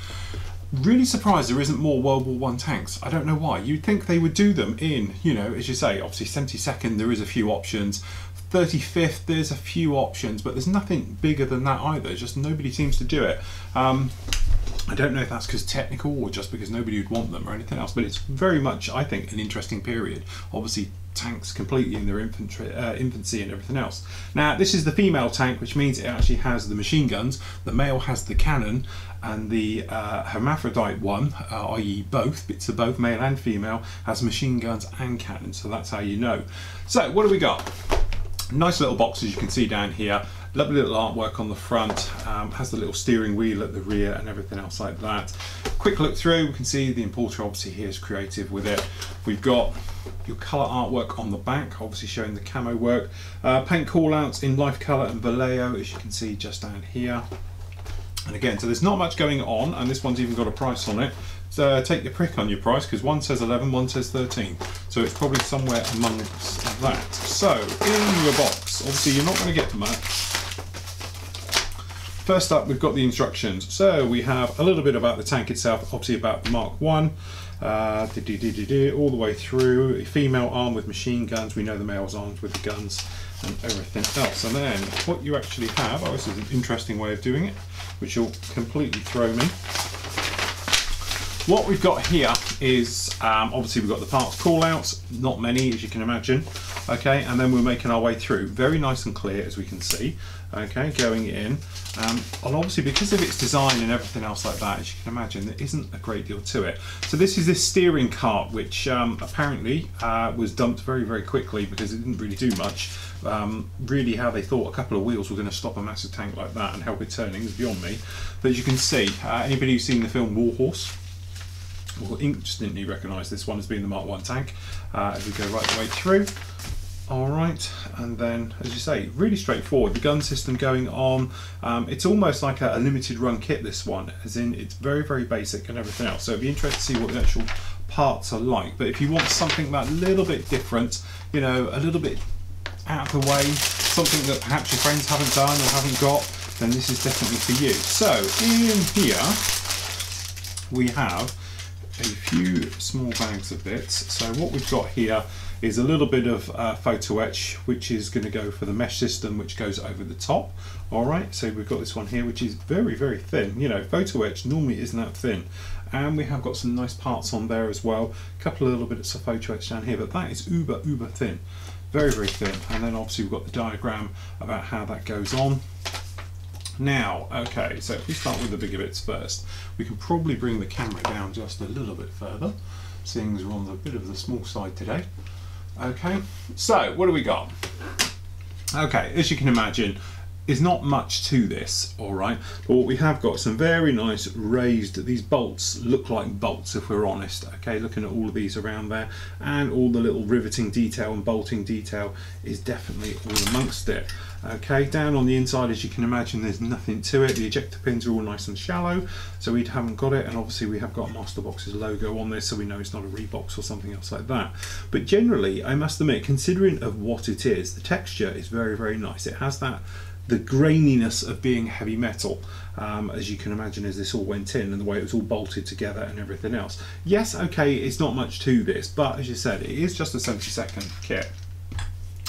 Really surprised there isn't more World War I tanks. I don't know why. You'd think they would do them in, you know, as you say, obviously 72nd, there is a few options. 35th, there's a few options, but there's nothing bigger than that either. Just nobody seems to do it. I don't know if that's because technical or just because nobody would want them or anything else, but it's very much, I think, an interesting period. Obviously, tanks completely in their infancy and everything else. Now, this is the female tank, which means it actually has the machine guns. The male has the cannon, and the hermaphrodite one, i.e. both, bits of both, male and female, has machine guns and cannon, so that's how you know. So, what do we got? Nice little box, as you can see down here. Lovely little artwork on the front, has the little steering wheel at the rear and everything else like that. Quick look through, we can see the importer obviously here is creative with it. We've got your colour artwork on the back, obviously showing the camo work. Paint callouts in life colour and Vallejo, as you can see just down here. And again, so there's not much going on, and this one's even got a price on it. So take your prick on your price, because one says 11, one says 13. So it's probably somewhere amongst that. So in your box, obviously you're not going to get much. First up, we've got the instructions. So we have a little bit about the tank itself, obviously about the Mark I, all the way through. A female armed with machine guns. We know the male's armed with the guns and everything else. And then what you actually have, oh, this is an interesting way of doing it, which will completely throw me. What we've got here is, obviously we've got the parts callouts, not many as you can imagine, okay, and then we're making our way through. Very nice and clear as we can see, okay, going in. And obviously because of its design and everything else like that, as you can imagine, there isn't a great deal to it. So this is this steering cart, which apparently was dumped very, very quickly because it didn't really do much. Really how they thought a couple of wheels were going to stop a massive tank like that and help it turning is beyond me. But as you can see, anybody who's seen the film Warhorse will instantly recognise this one as being the Mark I tank, as we go right the way through. Alright, and then as you say, really straightforward. The gun system going on, it's almost like a limited run kit, this one, as in it's very, very basic and everything else. So it'd be interesting to see what the actual parts are like. But if you want something that little bit different, you know, a little bit out of the way, something that perhaps your friends haven't done or haven't got, then this is definitely for you. So in here we have a few small bags of bits. So what we've got here is a little bit of photo etch, which is going to go for the mesh system, which goes over the top. All right, so we've got this one here, which is very, very thin. You know, photo etch normally isn't that thin. And we have got some nice parts on there as well. A couple of little bits of photo etch down here, but that is uber, uber thin. Very, very thin. And then obviously we've got the diagram about how that goes on. Now, okay, so if we start with the bigger bits first, we can probably bring the camera down just a little bit further, seeing as we're on a bit of the small side today. Okay, so what do we got? Okay, as you can imagine, is not much to this, all right, but what we have got some very nice raised, these bolts look like bolts if we're honest, okay, looking at all of these around there, and all the little riveting detail and bolting detail is definitely all amongst it. Okay, down on the inside, as you can imagine, there's nothing to it. The ejector pins are all nice and shallow, so we haven't got it, and obviously we have got Marster Box's logo on this, so we know it's not a Reebox or something else like that. But generally, I must admit, considering of what it is, the texture is very, very nice. It has that the graininess of being heavy metal, as you can imagine, as this all went in and the way it was all bolted together and everything else. Yes, okay, it's not much to this, but as you said, it is just a 72nd kit.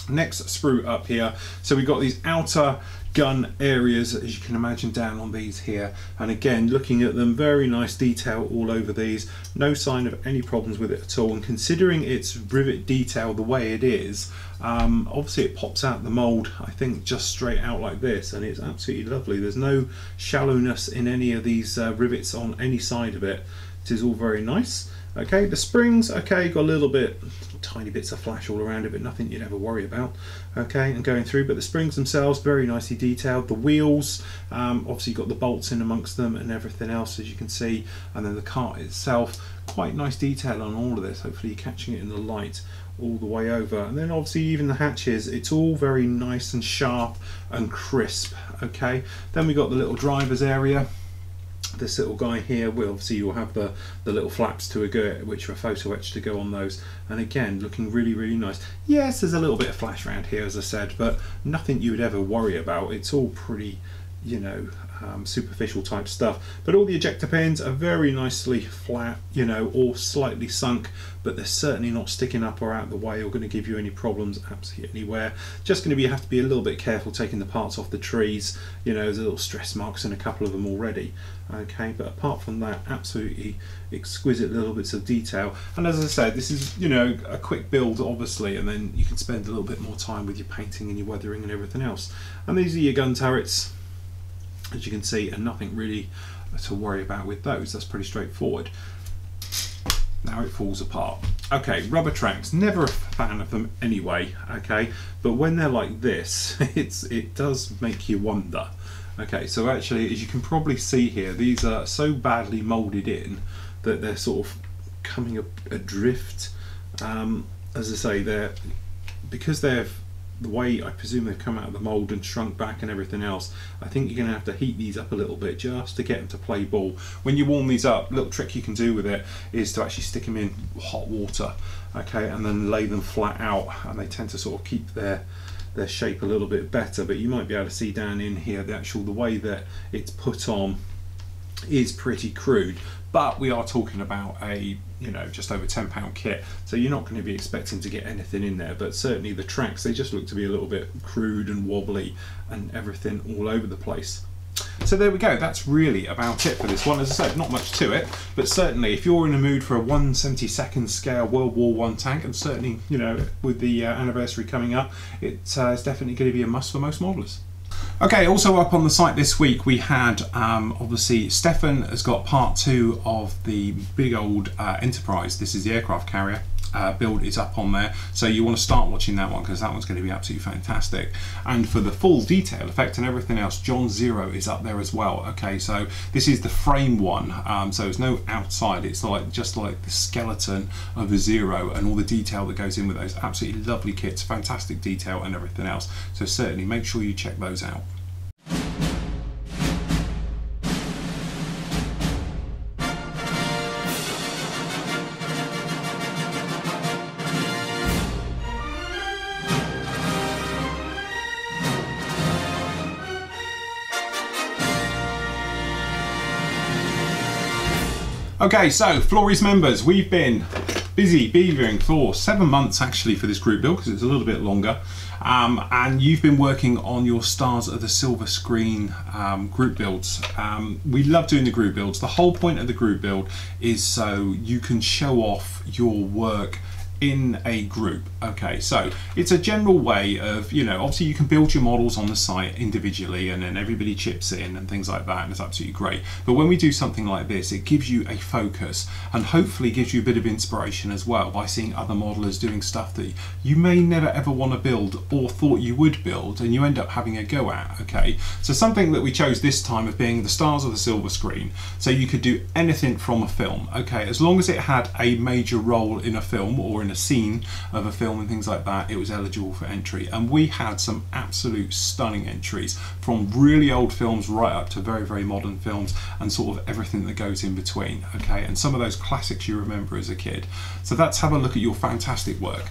Next sprue up here, so we've got these outer gun areas, as you can imagine, down on these here, and again looking at them, very nice detail all over these, no sign of any problems with it at all, and considering its rivet detail the way it is, obviously it pops out the mold, I think, just straight out like this, and it's absolutely lovely. There's no shallowness in any of these rivets on any side of it. It is all very nice. Okay, the springs, okay, got a little bit, tiny bits of flash all around it, but nothing you'd ever worry about. Okay, and going through, but the springs themselves, very nicely detailed. The wheels, obviously you've got the bolts in amongst them and everything else, as you can see. And then the cart itself, quite nice detail on all of this. Hopefully you're catching it in the light all the way over. And then obviously even the hatches, it's all very nice and sharp and crisp. Okay, then we got the little driver's area. This little guy here, well, obviously you'll have the little flaps to go, which are photo etched to go on those, and again looking really, really nice. Yes, there's a little bit of flash around here, as I said, but nothing you would ever worry about. It's all pretty, you know, superficial type stuff. But all the ejector pins are very nicely flat, you know, or slightly sunk, but they're certainly not sticking up or out of the way or going to give you any problems absolutely anywhere. Just going to have to be a little bit careful taking the parts off the trees. You know, there's little stress marks in a couple of them already. Okay, but apart from that, absolutely exquisite little bits of detail. And as I said, this is, you know, a quick build obviously, and then you can spend a little bit more time with your painting and your weathering and everything else. And these are your gun turrets, as you can see, and nothing really to worry about with those. That's pretty straightforward. Now it falls apart. Okay, rubber tracks, never a fan of them anyway, okay, but when they're like this, it does make you wonder. Okay, so actually, as you can probably see here, these are so badly molded in that they're sort of coming adrift. As I say, because they're the way I presume they've come out of the mold and shrunk back and everything else, I think you're going to have to heat these up a little bit just to get them to play ball. When you warm these up, a little trick you can do with it is to actually stick them in hot water, okay, and then lay them flat out, and they tend to sort of keep their shape a little bit better. But you might be able to see down in here the way that it's put on is pretty crude, but we are talking about a, you know, just over £10 kit, so you're not going to be expecting to get anything in there. But certainly the tracks, they just look to be a little bit crude and wobbly and everything all over the place. So there we go, that's really about it for this one. As I said, not much to it, but certainly if you're in the mood for a 1/72 scale World War I tank, and certainly, you know, with the anniversary coming up, it's definitely going to be a must for most modelers. Okay, also up on the site this week we had, obviously Stefan has got part 2 of the big old Enterprise. This is the aircraft carrier. Build is up on there, so you want to start watching that one because that one's going to be absolutely fantastic. And for the full detail effect and everything else, John Zero is up there as well. Okay, so this is the frame one, so there's no outside, it's like just like the skeleton of a Zero and all the detail that goes in with those. Absolutely lovely kits, fantastic detail and everything else, so certainly make sure you check those out. Okay, so Flory's members, we've been busy beavering for 7 months actually for this group build, because it's a little bit longer, and you've been working on your Stars of the Silver Screen group builds. We love doing the group builds. The whole point of the group build is so you can show off your work in a group. Okay, so it's a general way of, you know, obviously you can build your models on the site individually and then everybody chips in and things like that, and it's absolutely great. But when we do something like this, it gives you a focus and hopefully gives you a bit of inspiration as well by seeing other modelers doing stuff that you may never ever want to build or thought you would build and you end up having a go at. Okay, so something that we chose this time of being the Stars of the Silver Screen, so you could do anything from a film. Okay, as long as it had a major role in a film or in a scene of a film and things like that, it was eligible for entry. And we had some absolute stunning entries from really old films right up to very, very modern films and sort of everything that goes in between. Okay, and some of those classics you remember as a kid. So let's have a look at your fantastic work.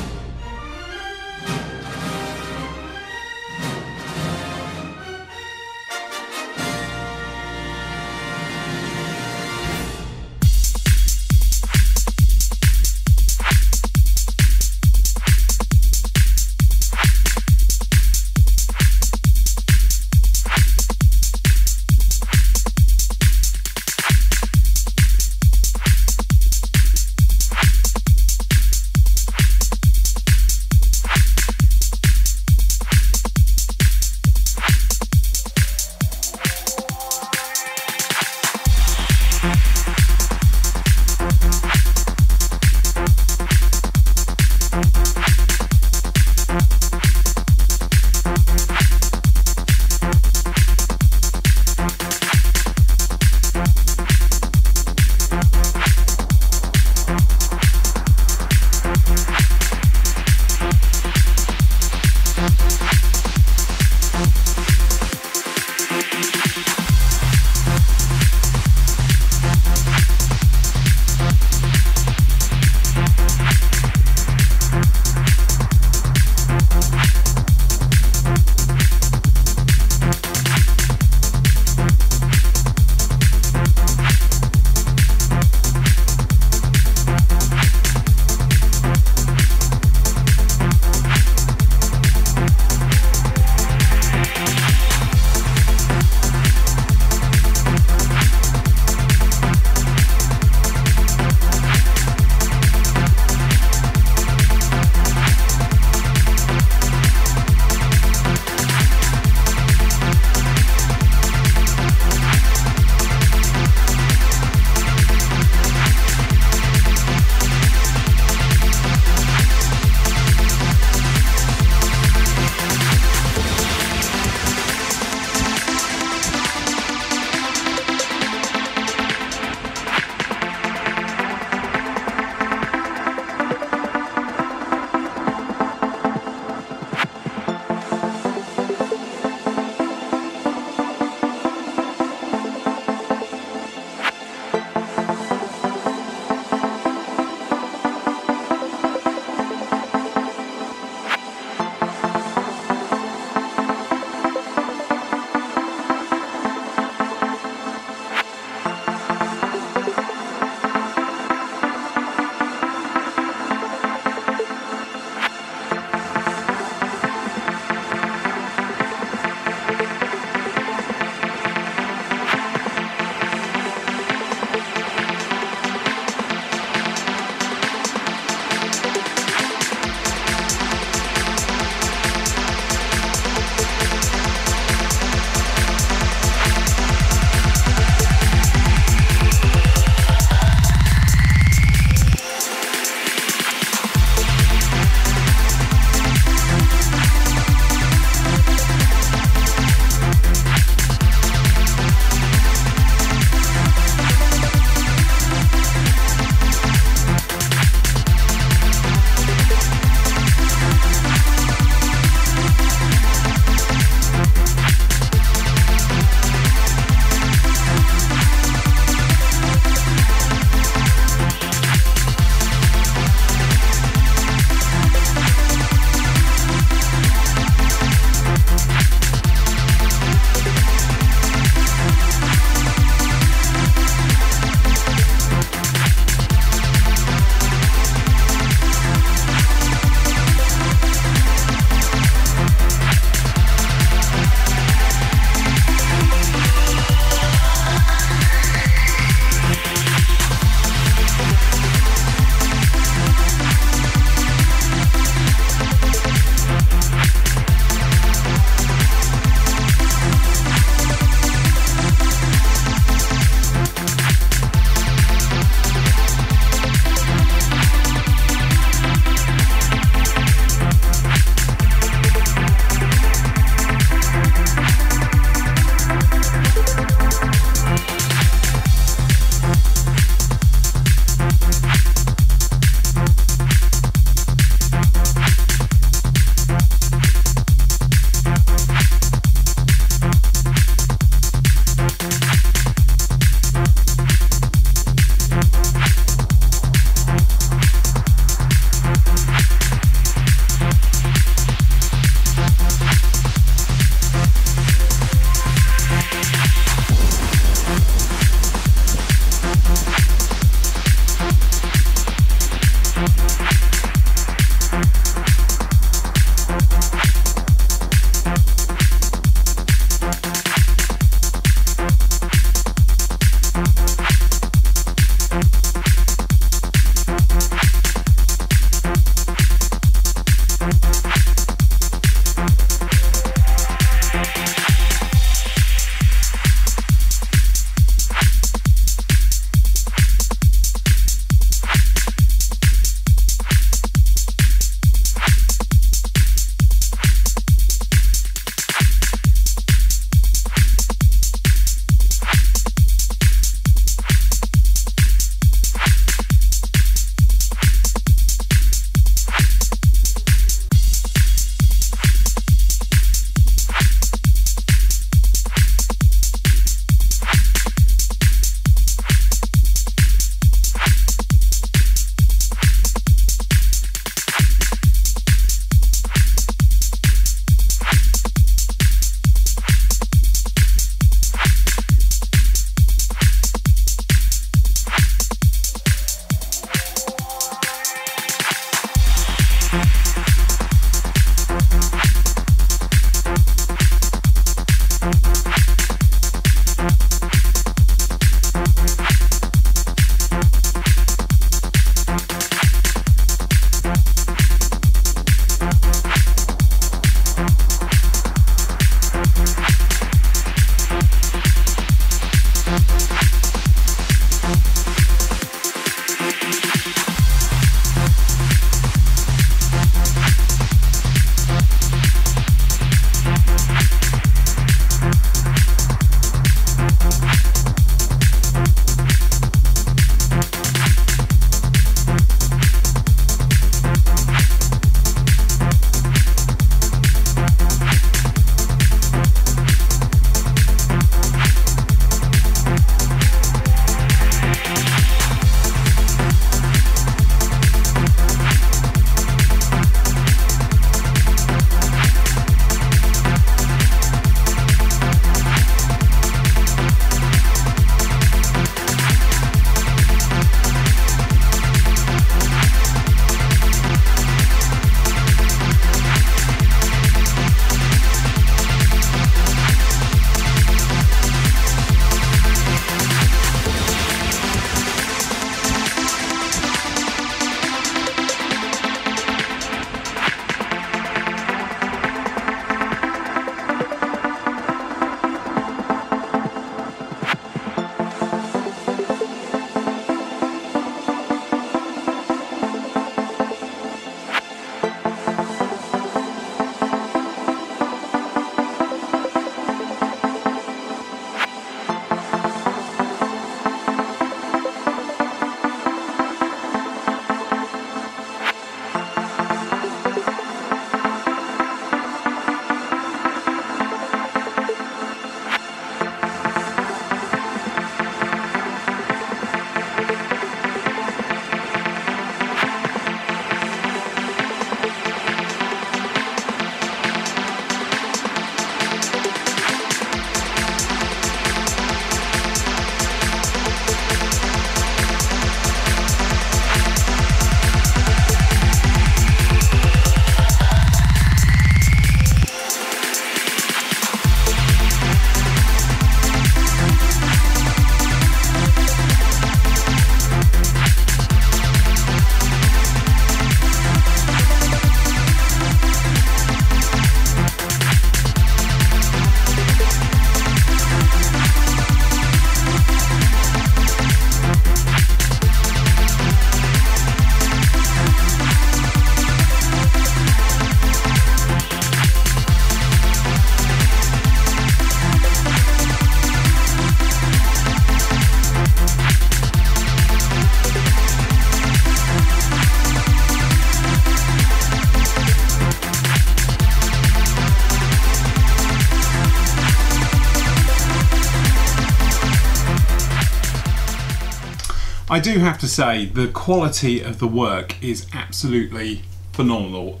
I do have to say the quality of the work is absolutely phenomenal.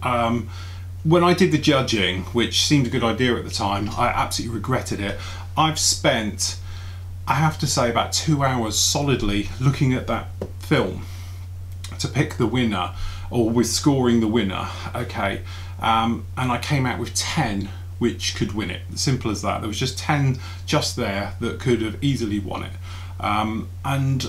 When I did the judging, which seemed a good idea at the time, I absolutely regretted it. I've spent, I have to say, about 2 hours solidly looking at that film to pick the winner, or with scoring the winner, okay, and I came out with 10 which could win it. Simple as that. There was just 10 just there that could have easily won it. And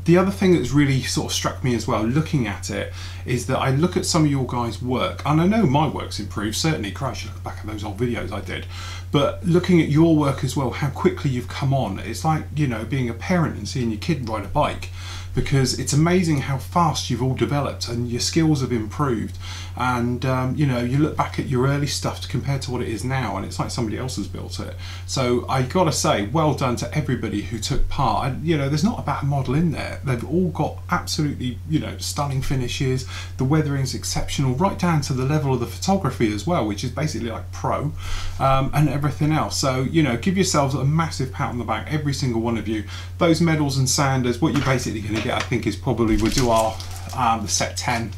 the other thing that's really sort of struck me as well, looking at it, is that I look at some of your guys' work, and I know my work's improved, certainly. Christ, you look back at those old videos I did, but looking at your work as well, how quickly you've come on, it's like, you know, being a parent and seeing your kid ride a bike, because it's amazing how fast you've all developed and your skills have improved. And you know, you look back at your early stuff compared to what it is now, and it's like somebody else has built it. So I gotta say, well done to everybody who took part. And you know, there's not a bad model in there. They've all got absolutely, you know, stunning finishes. The weathering's exceptional, right down to the level of the photography as well, which is basically like pro, and everything else. So you know, give yourselves a massive pat on the back, every single one of you. Those medals and sanders, what you're basically going to get, I think, is probably, we'll do our the set 10,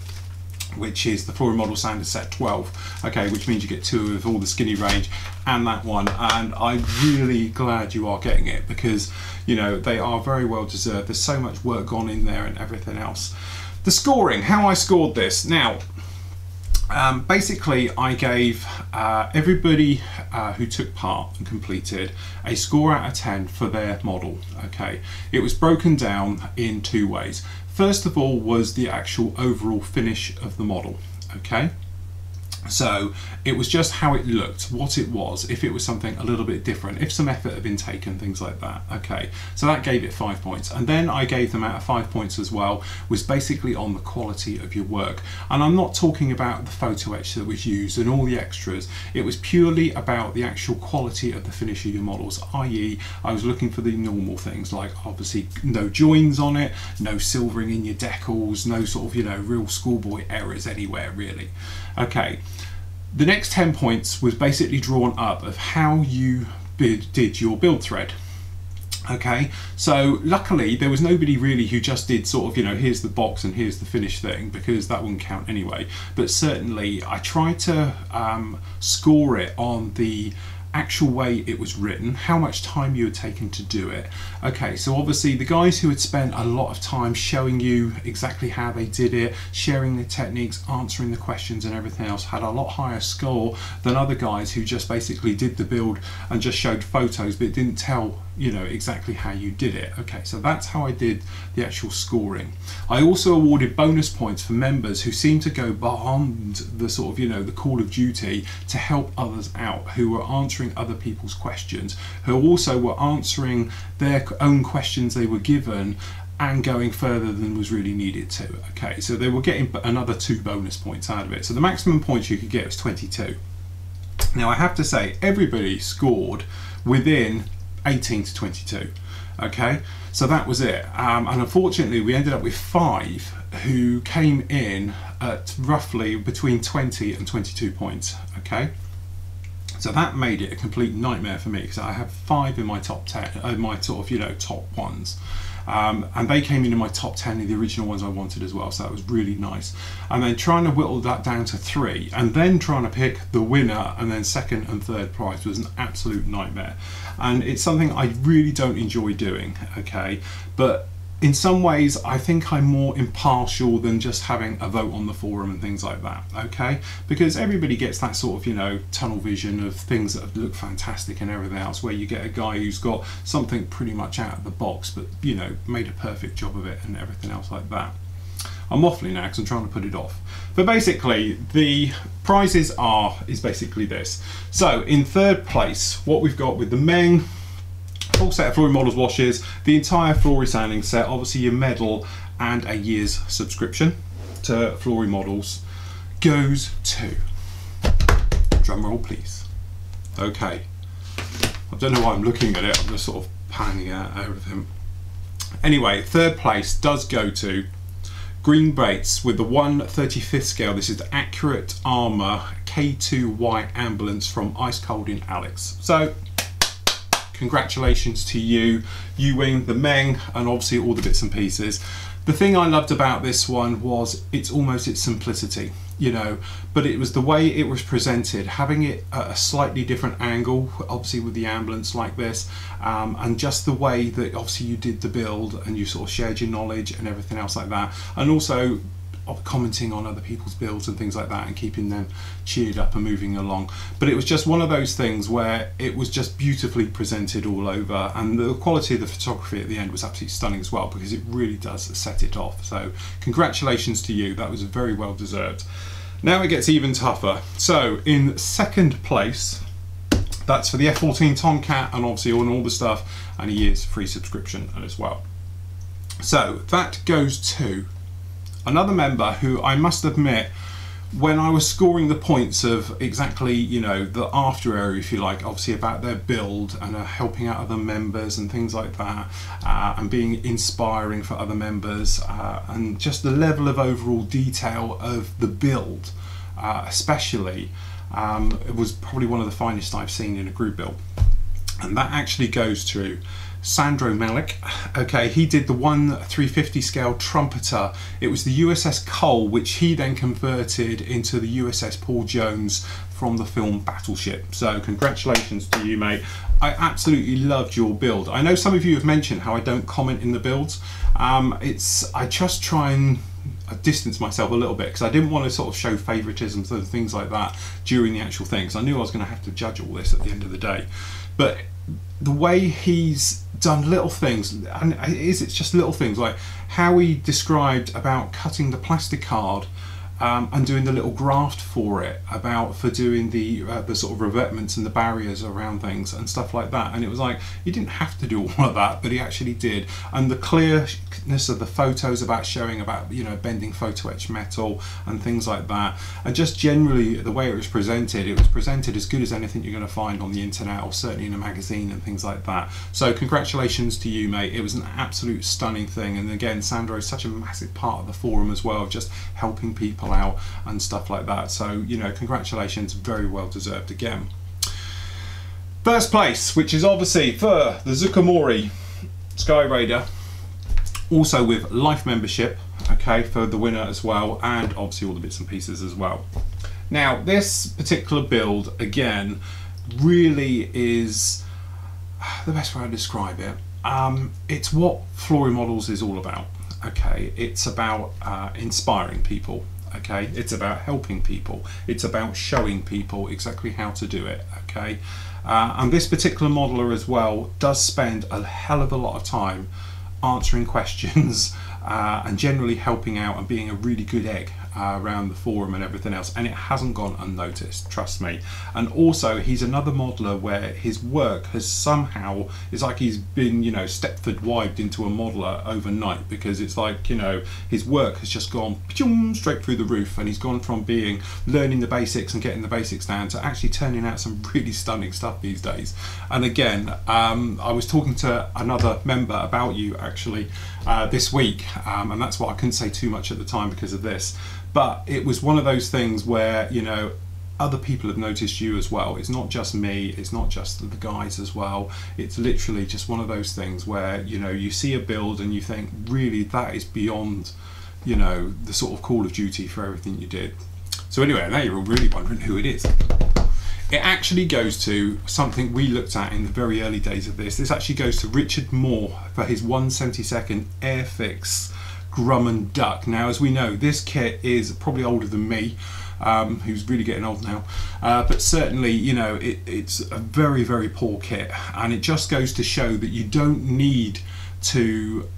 which is the Flory model sander set 12, okay, which means you get 2 of all the skinny range and that one. And I'm really glad you are getting it, because you know, they are very well deserved. There's so much work gone in there and everything else. The scoring, how I scored this now, basically I gave everybody who took part and completed a score out of 10 for their model. Okay, it was broken down in 2 ways. First of all was the actual overall finish of the model. Okay, so it was just how it looked, what it was, if it was something a little bit different, if some effort had been taken, things like that. Okay, so that gave it 5 points. And then I gave them out of 5 points as well, was basically on the quality of your work. And I'm not talking about the photo etch that was used and all the extras. It was purely about the actual quality of the finish of your models, i.e. I was looking for the normal things, like obviously no joins on it, no silvering in your decals, no sort of, you know, real schoolboy errors anywhere really. Okay, the next 10 points was basically drawn up of how you did your build thread. Okay, so luckily there was nobody really who just did sort of, you know, here's the box and here's the finished thing, because that wouldn't count anyway. But certainly I tried to score it on the actual way it was written, how much time you had taken to do it. Okay, so obviously the guys who had spent a lot of time showing you exactly how they did it, sharing the techniques, answering the questions and everything else, had a lot higher score than other guys who just basically did the build and just showed photos but didn't tell, you know, exactly how you did it. Okay, so that's how I did the actual scoring. I also awarded bonus points for members who seemed to go beyond the sort of, you know, the call of duty to help others out, who were answering other people's questions, who also were answering their own questions they were given and going further than was really needed to. Okay, so they were getting another 2 bonus points out of it. So the maximum points you could get was 22. Now I have to say, everybody scored within 18 to 22. Okay, so that was it. And unfortunately we ended up with 5 who came in at roughly between 20 and 22 points. Okay, so that made it a complete nightmare for me, because I have 5 in my top 10, my sort of, you know, top ones. And they came in my top 10 of the original ones I wanted as well, so that was really nice. And then trying to whittle that down to 3, and then trying to pick the winner and then second and third prize was an absolute nightmare. And it's something I really don't enjoy doing, okay? But in some ways I think I'm more impartial than just having a vote on the forum and things like that, okay? Because everybody gets that sort of, you know, tunnel vision of things that look fantastic and everything else, where you get a guy who's got something pretty much out of the box but, you know, made a perfect job of it and everything else like that. I'm waffling now because I'm trying to put it off. But basically the prizes is basically this. So in third place, what we've got with the Meng full set of Flory models washes, the entire Flory sanding set, obviously your medal and a year's subscription to Flory models, goes to, drum roll please. Okay, I don't know why I'm looking at it, I'm just sort of panning out everything. Anyway, third place does go to Green Baits with the 1/35th scale. This is the Accurate Armour K2Y Ambulance from Ice Cold in Alex. So congratulations to you, Ewing, the Meng, and obviously all the bits and pieces. The thing I loved about this one was it's almost its simplicity, you know, but it was the way it was presented, having it at a slightly different angle, obviously with the ambulance like this, and just the way that obviously you did the build and you sort of shared your knowledge and everything else like that, and also commenting on other people's builds and things like that and keeping them cheered up and moving along. But it was just one of those things where it was just beautifully presented all over, and the quality of the photography at the end was absolutely stunning as well, because it really does set it off. So congratulations to you, that was very well deserved. Now it gets even tougher. So in second place, that's for the F14 Tomcat, and obviously on all the stuff, and a year's free subscription as well. So that goes to another member who, I must admit, when I was scoring the points of exactly, you know, the after area, if you like, obviously about their build and helping out other members and things like that, and being inspiring for other members, and just the level of overall detail of the build, especially, it was probably one of the finest I've seen in a group build. And that actually goes to Sandro Malik. Okay, he did the 1/350 scale trumpeter. It was the USS Cole, which he then converted into the USS Paul Jones from the film Battleship. So congratulations to you, mate. I absolutely loved your build. I know some of you have mentioned how I don't comment in the builds. I just try and distance myself a little bit, because I didn't want to sort of show favoritisms and things like that during the actual thing, because I knew I was going to have to judge all this at the end of the day. But the way he's done little things, and it's just little things, like how he described about cutting the plastic card and doing the little graft for it, for doing the sort of revetments and the barriers around things and stuff like that. And it was like, he didn't have to do all of that, but he actually did. And the clearness of the photos about showing about, you know, bending photo etch metal and things like that, and just generally the way it was presented as good as anything you're going to find on the internet, or certainly in a magazine and things like that. So congratulations to you, mate. It was an absolute stunning thing. And again, Sandro is such a massive part of the forum as well, just helping people out and stuff like that. So, you know, congratulations, very well deserved again. First place, which is obviously for the Zukamori Sky Raider, also with life membership, okay, for the winner as well, and obviously all the bits and pieces as well. Now this particular build, again, really is the best way to describe it. It's what Flory Models is all about. Okay, it's about inspiring people. Okay, it's about helping people. It's about showing people exactly how to do it. Okay, and this particular modeler as well does spend a hell of a lot of time answering questions and generally helping out and being a really good egg around the forum and everything else, and it hasn't gone unnoticed, trust me. And also, he's another modeler where his work has somehow, it's like he's been, you know, Stepford wived into a modeler overnight, because it's like, you know, his work has just gone straight through the roof, and he's gone from being learning the basics and getting the basics down to actually turning out some really stunning stuff these days. And again, I was talking to another member about you actually this week, and that's why I couldn't say too much at the time because of this. But it was one of those things where, you know, other people have noticed you as well. It's not just me, it's not just the guys as well. It's literally just one of those things where, you know, you see a build and you think, really, that is beyond, you know, the sort of Call of Duty for everything you did. So anyway, now you're all really wondering who it is. It actually goes to something we looked at in the very early days of this. This actually goes to Richard Moore for his 1/72 Airfix Grumman Duck. Now, as we know, this kit is probably older than me, who's really getting old now, but certainly, you know, it's a very, very poor kit, and it just goes to show that you don't need to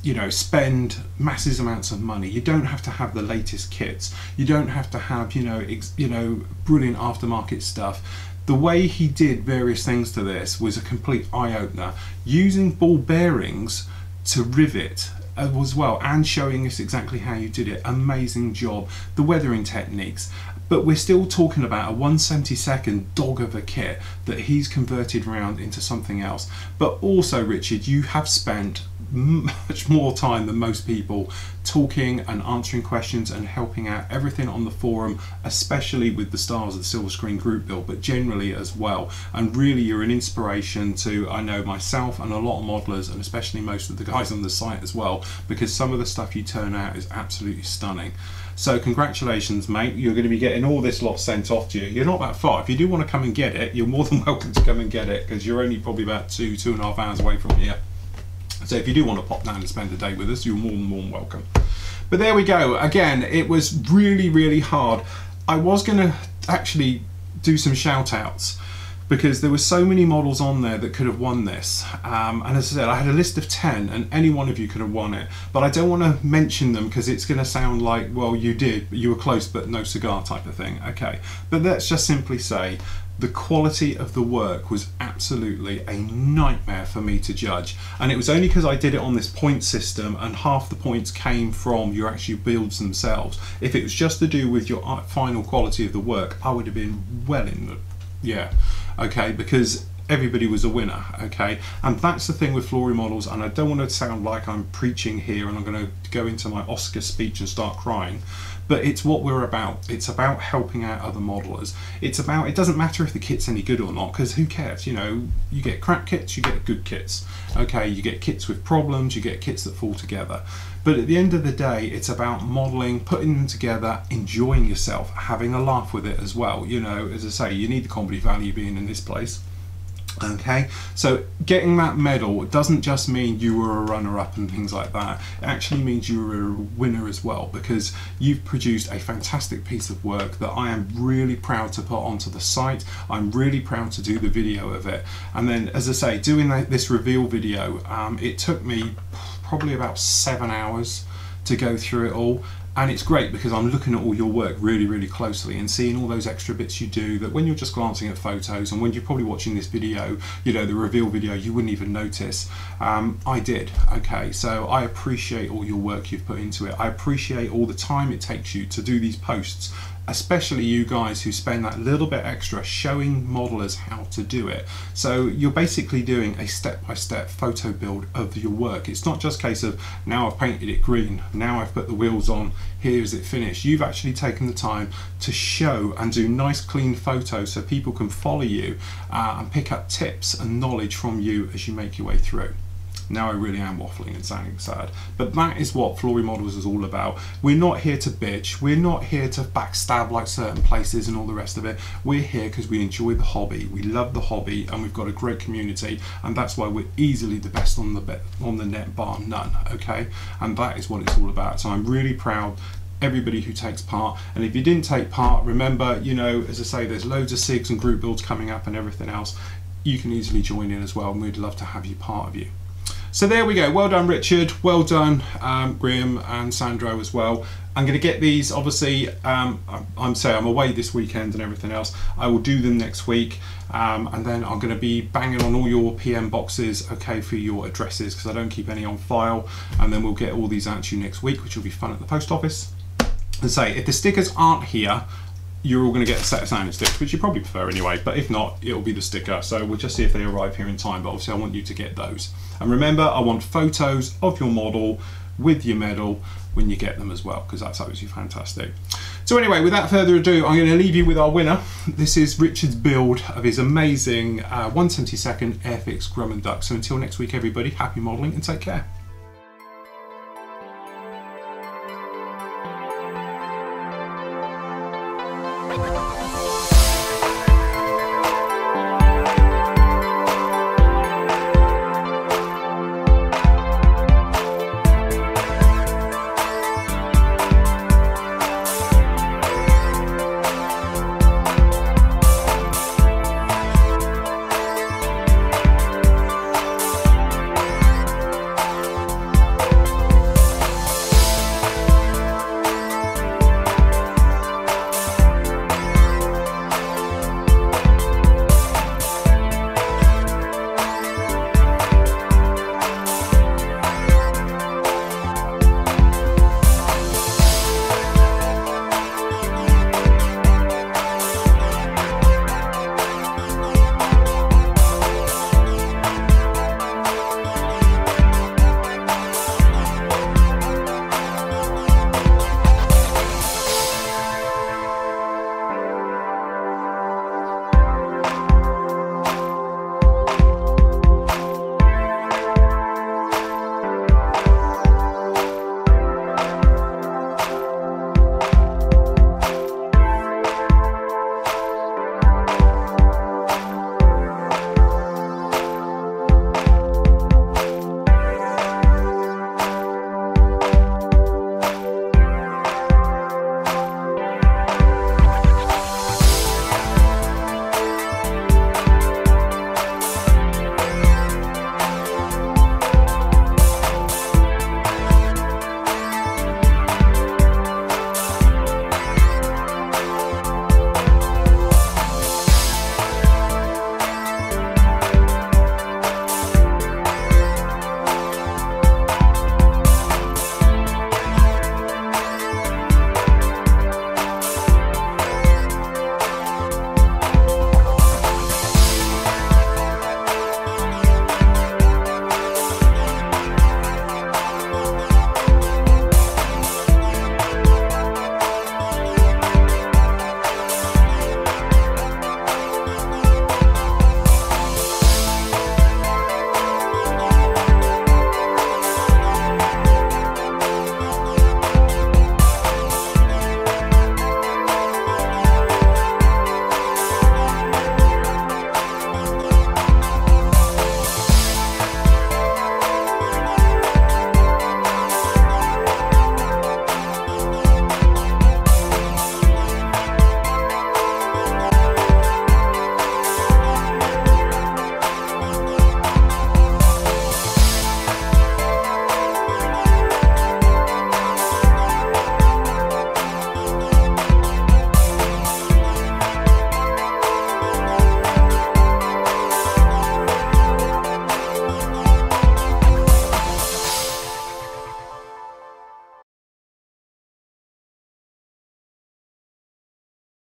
you know, spend massive amounts of money. You don't have to have the latest kits. You don't have to have, you know, brilliant aftermarket stuff. The way he did various things to this was a complete eye-opener, using ball bearings to rivet as well, and showing us exactly how you did it. Amazing job. The weathering techniques. But we're still talking about a 1/72 dog of a kit that he's converted around into something else. But also, Richard, you have spent much more time than most people talking and answering questions and helping out everything on the forum, especially with the Stars of the Silver Screen group build, but generally as well. And really you're an inspiration to, I know, myself and a lot of modelers, and especially most of the guys on the site as well, because some of the stuff you turn out is absolutely stunning. So congratulations, mate. You're going to be getting all this lot sent off to you. You're not that far. If you do want to come and get it, you're more than welcome to come and get it, because you're only probably about 2.5 hours away from here. So if you do want to pop down and spend a day with us, you're more than welcome. But there we go. Again, it was really hard. I was going to actually do some shout outs, because there were so many models on there that could have won this. And as I said, I had a list of 10 and any one of you could have won it. But I don't want to mention them because it's going to sound like, well, you did, but you were close but no cigar type of thing. Okay, but let's just simply say the quality of the work was absolutely a nightmare for me to judge. And it was only because I did it on this point system and half the points came from your actual builds themselves. If it was just to do with your final quality of the work, I would have been well in the, yeah, okay, because everybody was a winner, okay? And that's the thing with Flory models, and I don't want to sound like I'm preaching here and I'm going to go into my Oscar speech and start crying, but it's what we're about. It's about helping out other modelers. It's about, it doesn't matter if the kit's any good or not, because who cares? You know, you get crap kits, you get good kits, okay? You get kits with problems, you get kits that fall together. But at the end of the day, it's about modelling, putting them together, enjoying yourself, having a laugh with it as well. You know, as I say, you need the comedy value being in this place. Okay, so getting that medal doesn't just mean you were a runner-up and things like that. It actually means you were a winner as well, because you've produced a fantastic piece of work that I am really proud to put onto the site. I'm really proud to do the video of it. And then, as I say, doing this reveal video, it took me probably about 7 hours to go through it all. And it's great because I'm looking at all your work really closely and seeing all those extra bits you do that when you're just glancing at photos and when you're probably watching this video, you know, the reveal video, you wouldn't even notice. I did, okay, so I appreciate all your work you've put into it. I appreciate all the time it takes you to do these posts, especially you guys who spend that little bit extra showing modelers how to do it. So you're basically doing a step-by-step photo build of your work. It's not just a case of, now I've painted it green, now I've put the wheels on, here's it finished. You've actually taken the time to show and do nice clean photos so people can follow you and pick up tips and knowledge from you as you make your way through. Now I really am waffling and sounding sad, but that is what Flory Models is all about. We're not here to bitch, we're not here to backstab like certain places and all the rest of it. We're here because we enjoy the hobby, we love the hobby, and we've got a great community, and that's why we're easily the best on the net, bar none, okay? And that is what it's all about. So I'm really proud everybody who takes part, and if you didn't take part, remember, you know, as I say, there's loads of SIGs and group builds coming up and everything else. You can easily join in as well, and we'd love to have you part of you. So there we go. Well done, Richard. Well done, Graham and Sandro as well. I'm going to get these, obviously, I'm away this weekend and everything else. I will do them next week, and then I'm going to be banging on all your PM boxes, okay, for your addresses, because I don't keep any on file, and then we'll get all these out to you next week, which will be fun at the post office. And say, if the stickers aren't here, you're all going to get a set of sanding sticks, which you probably prefer anyway, but if not, it'll be the sticker. So we'll just see if they arrive here in time, but obviously I want you to get those. And remember, I want photos of your model with your medal when you get them as well, because that's absolutely fantastic. So anyway, without further ado, I'm going to leave you with our winner. This is Richard's build of his amazing 1/72 Airfix Grumman Duck. So until next week, everybody, happy modelling and take care.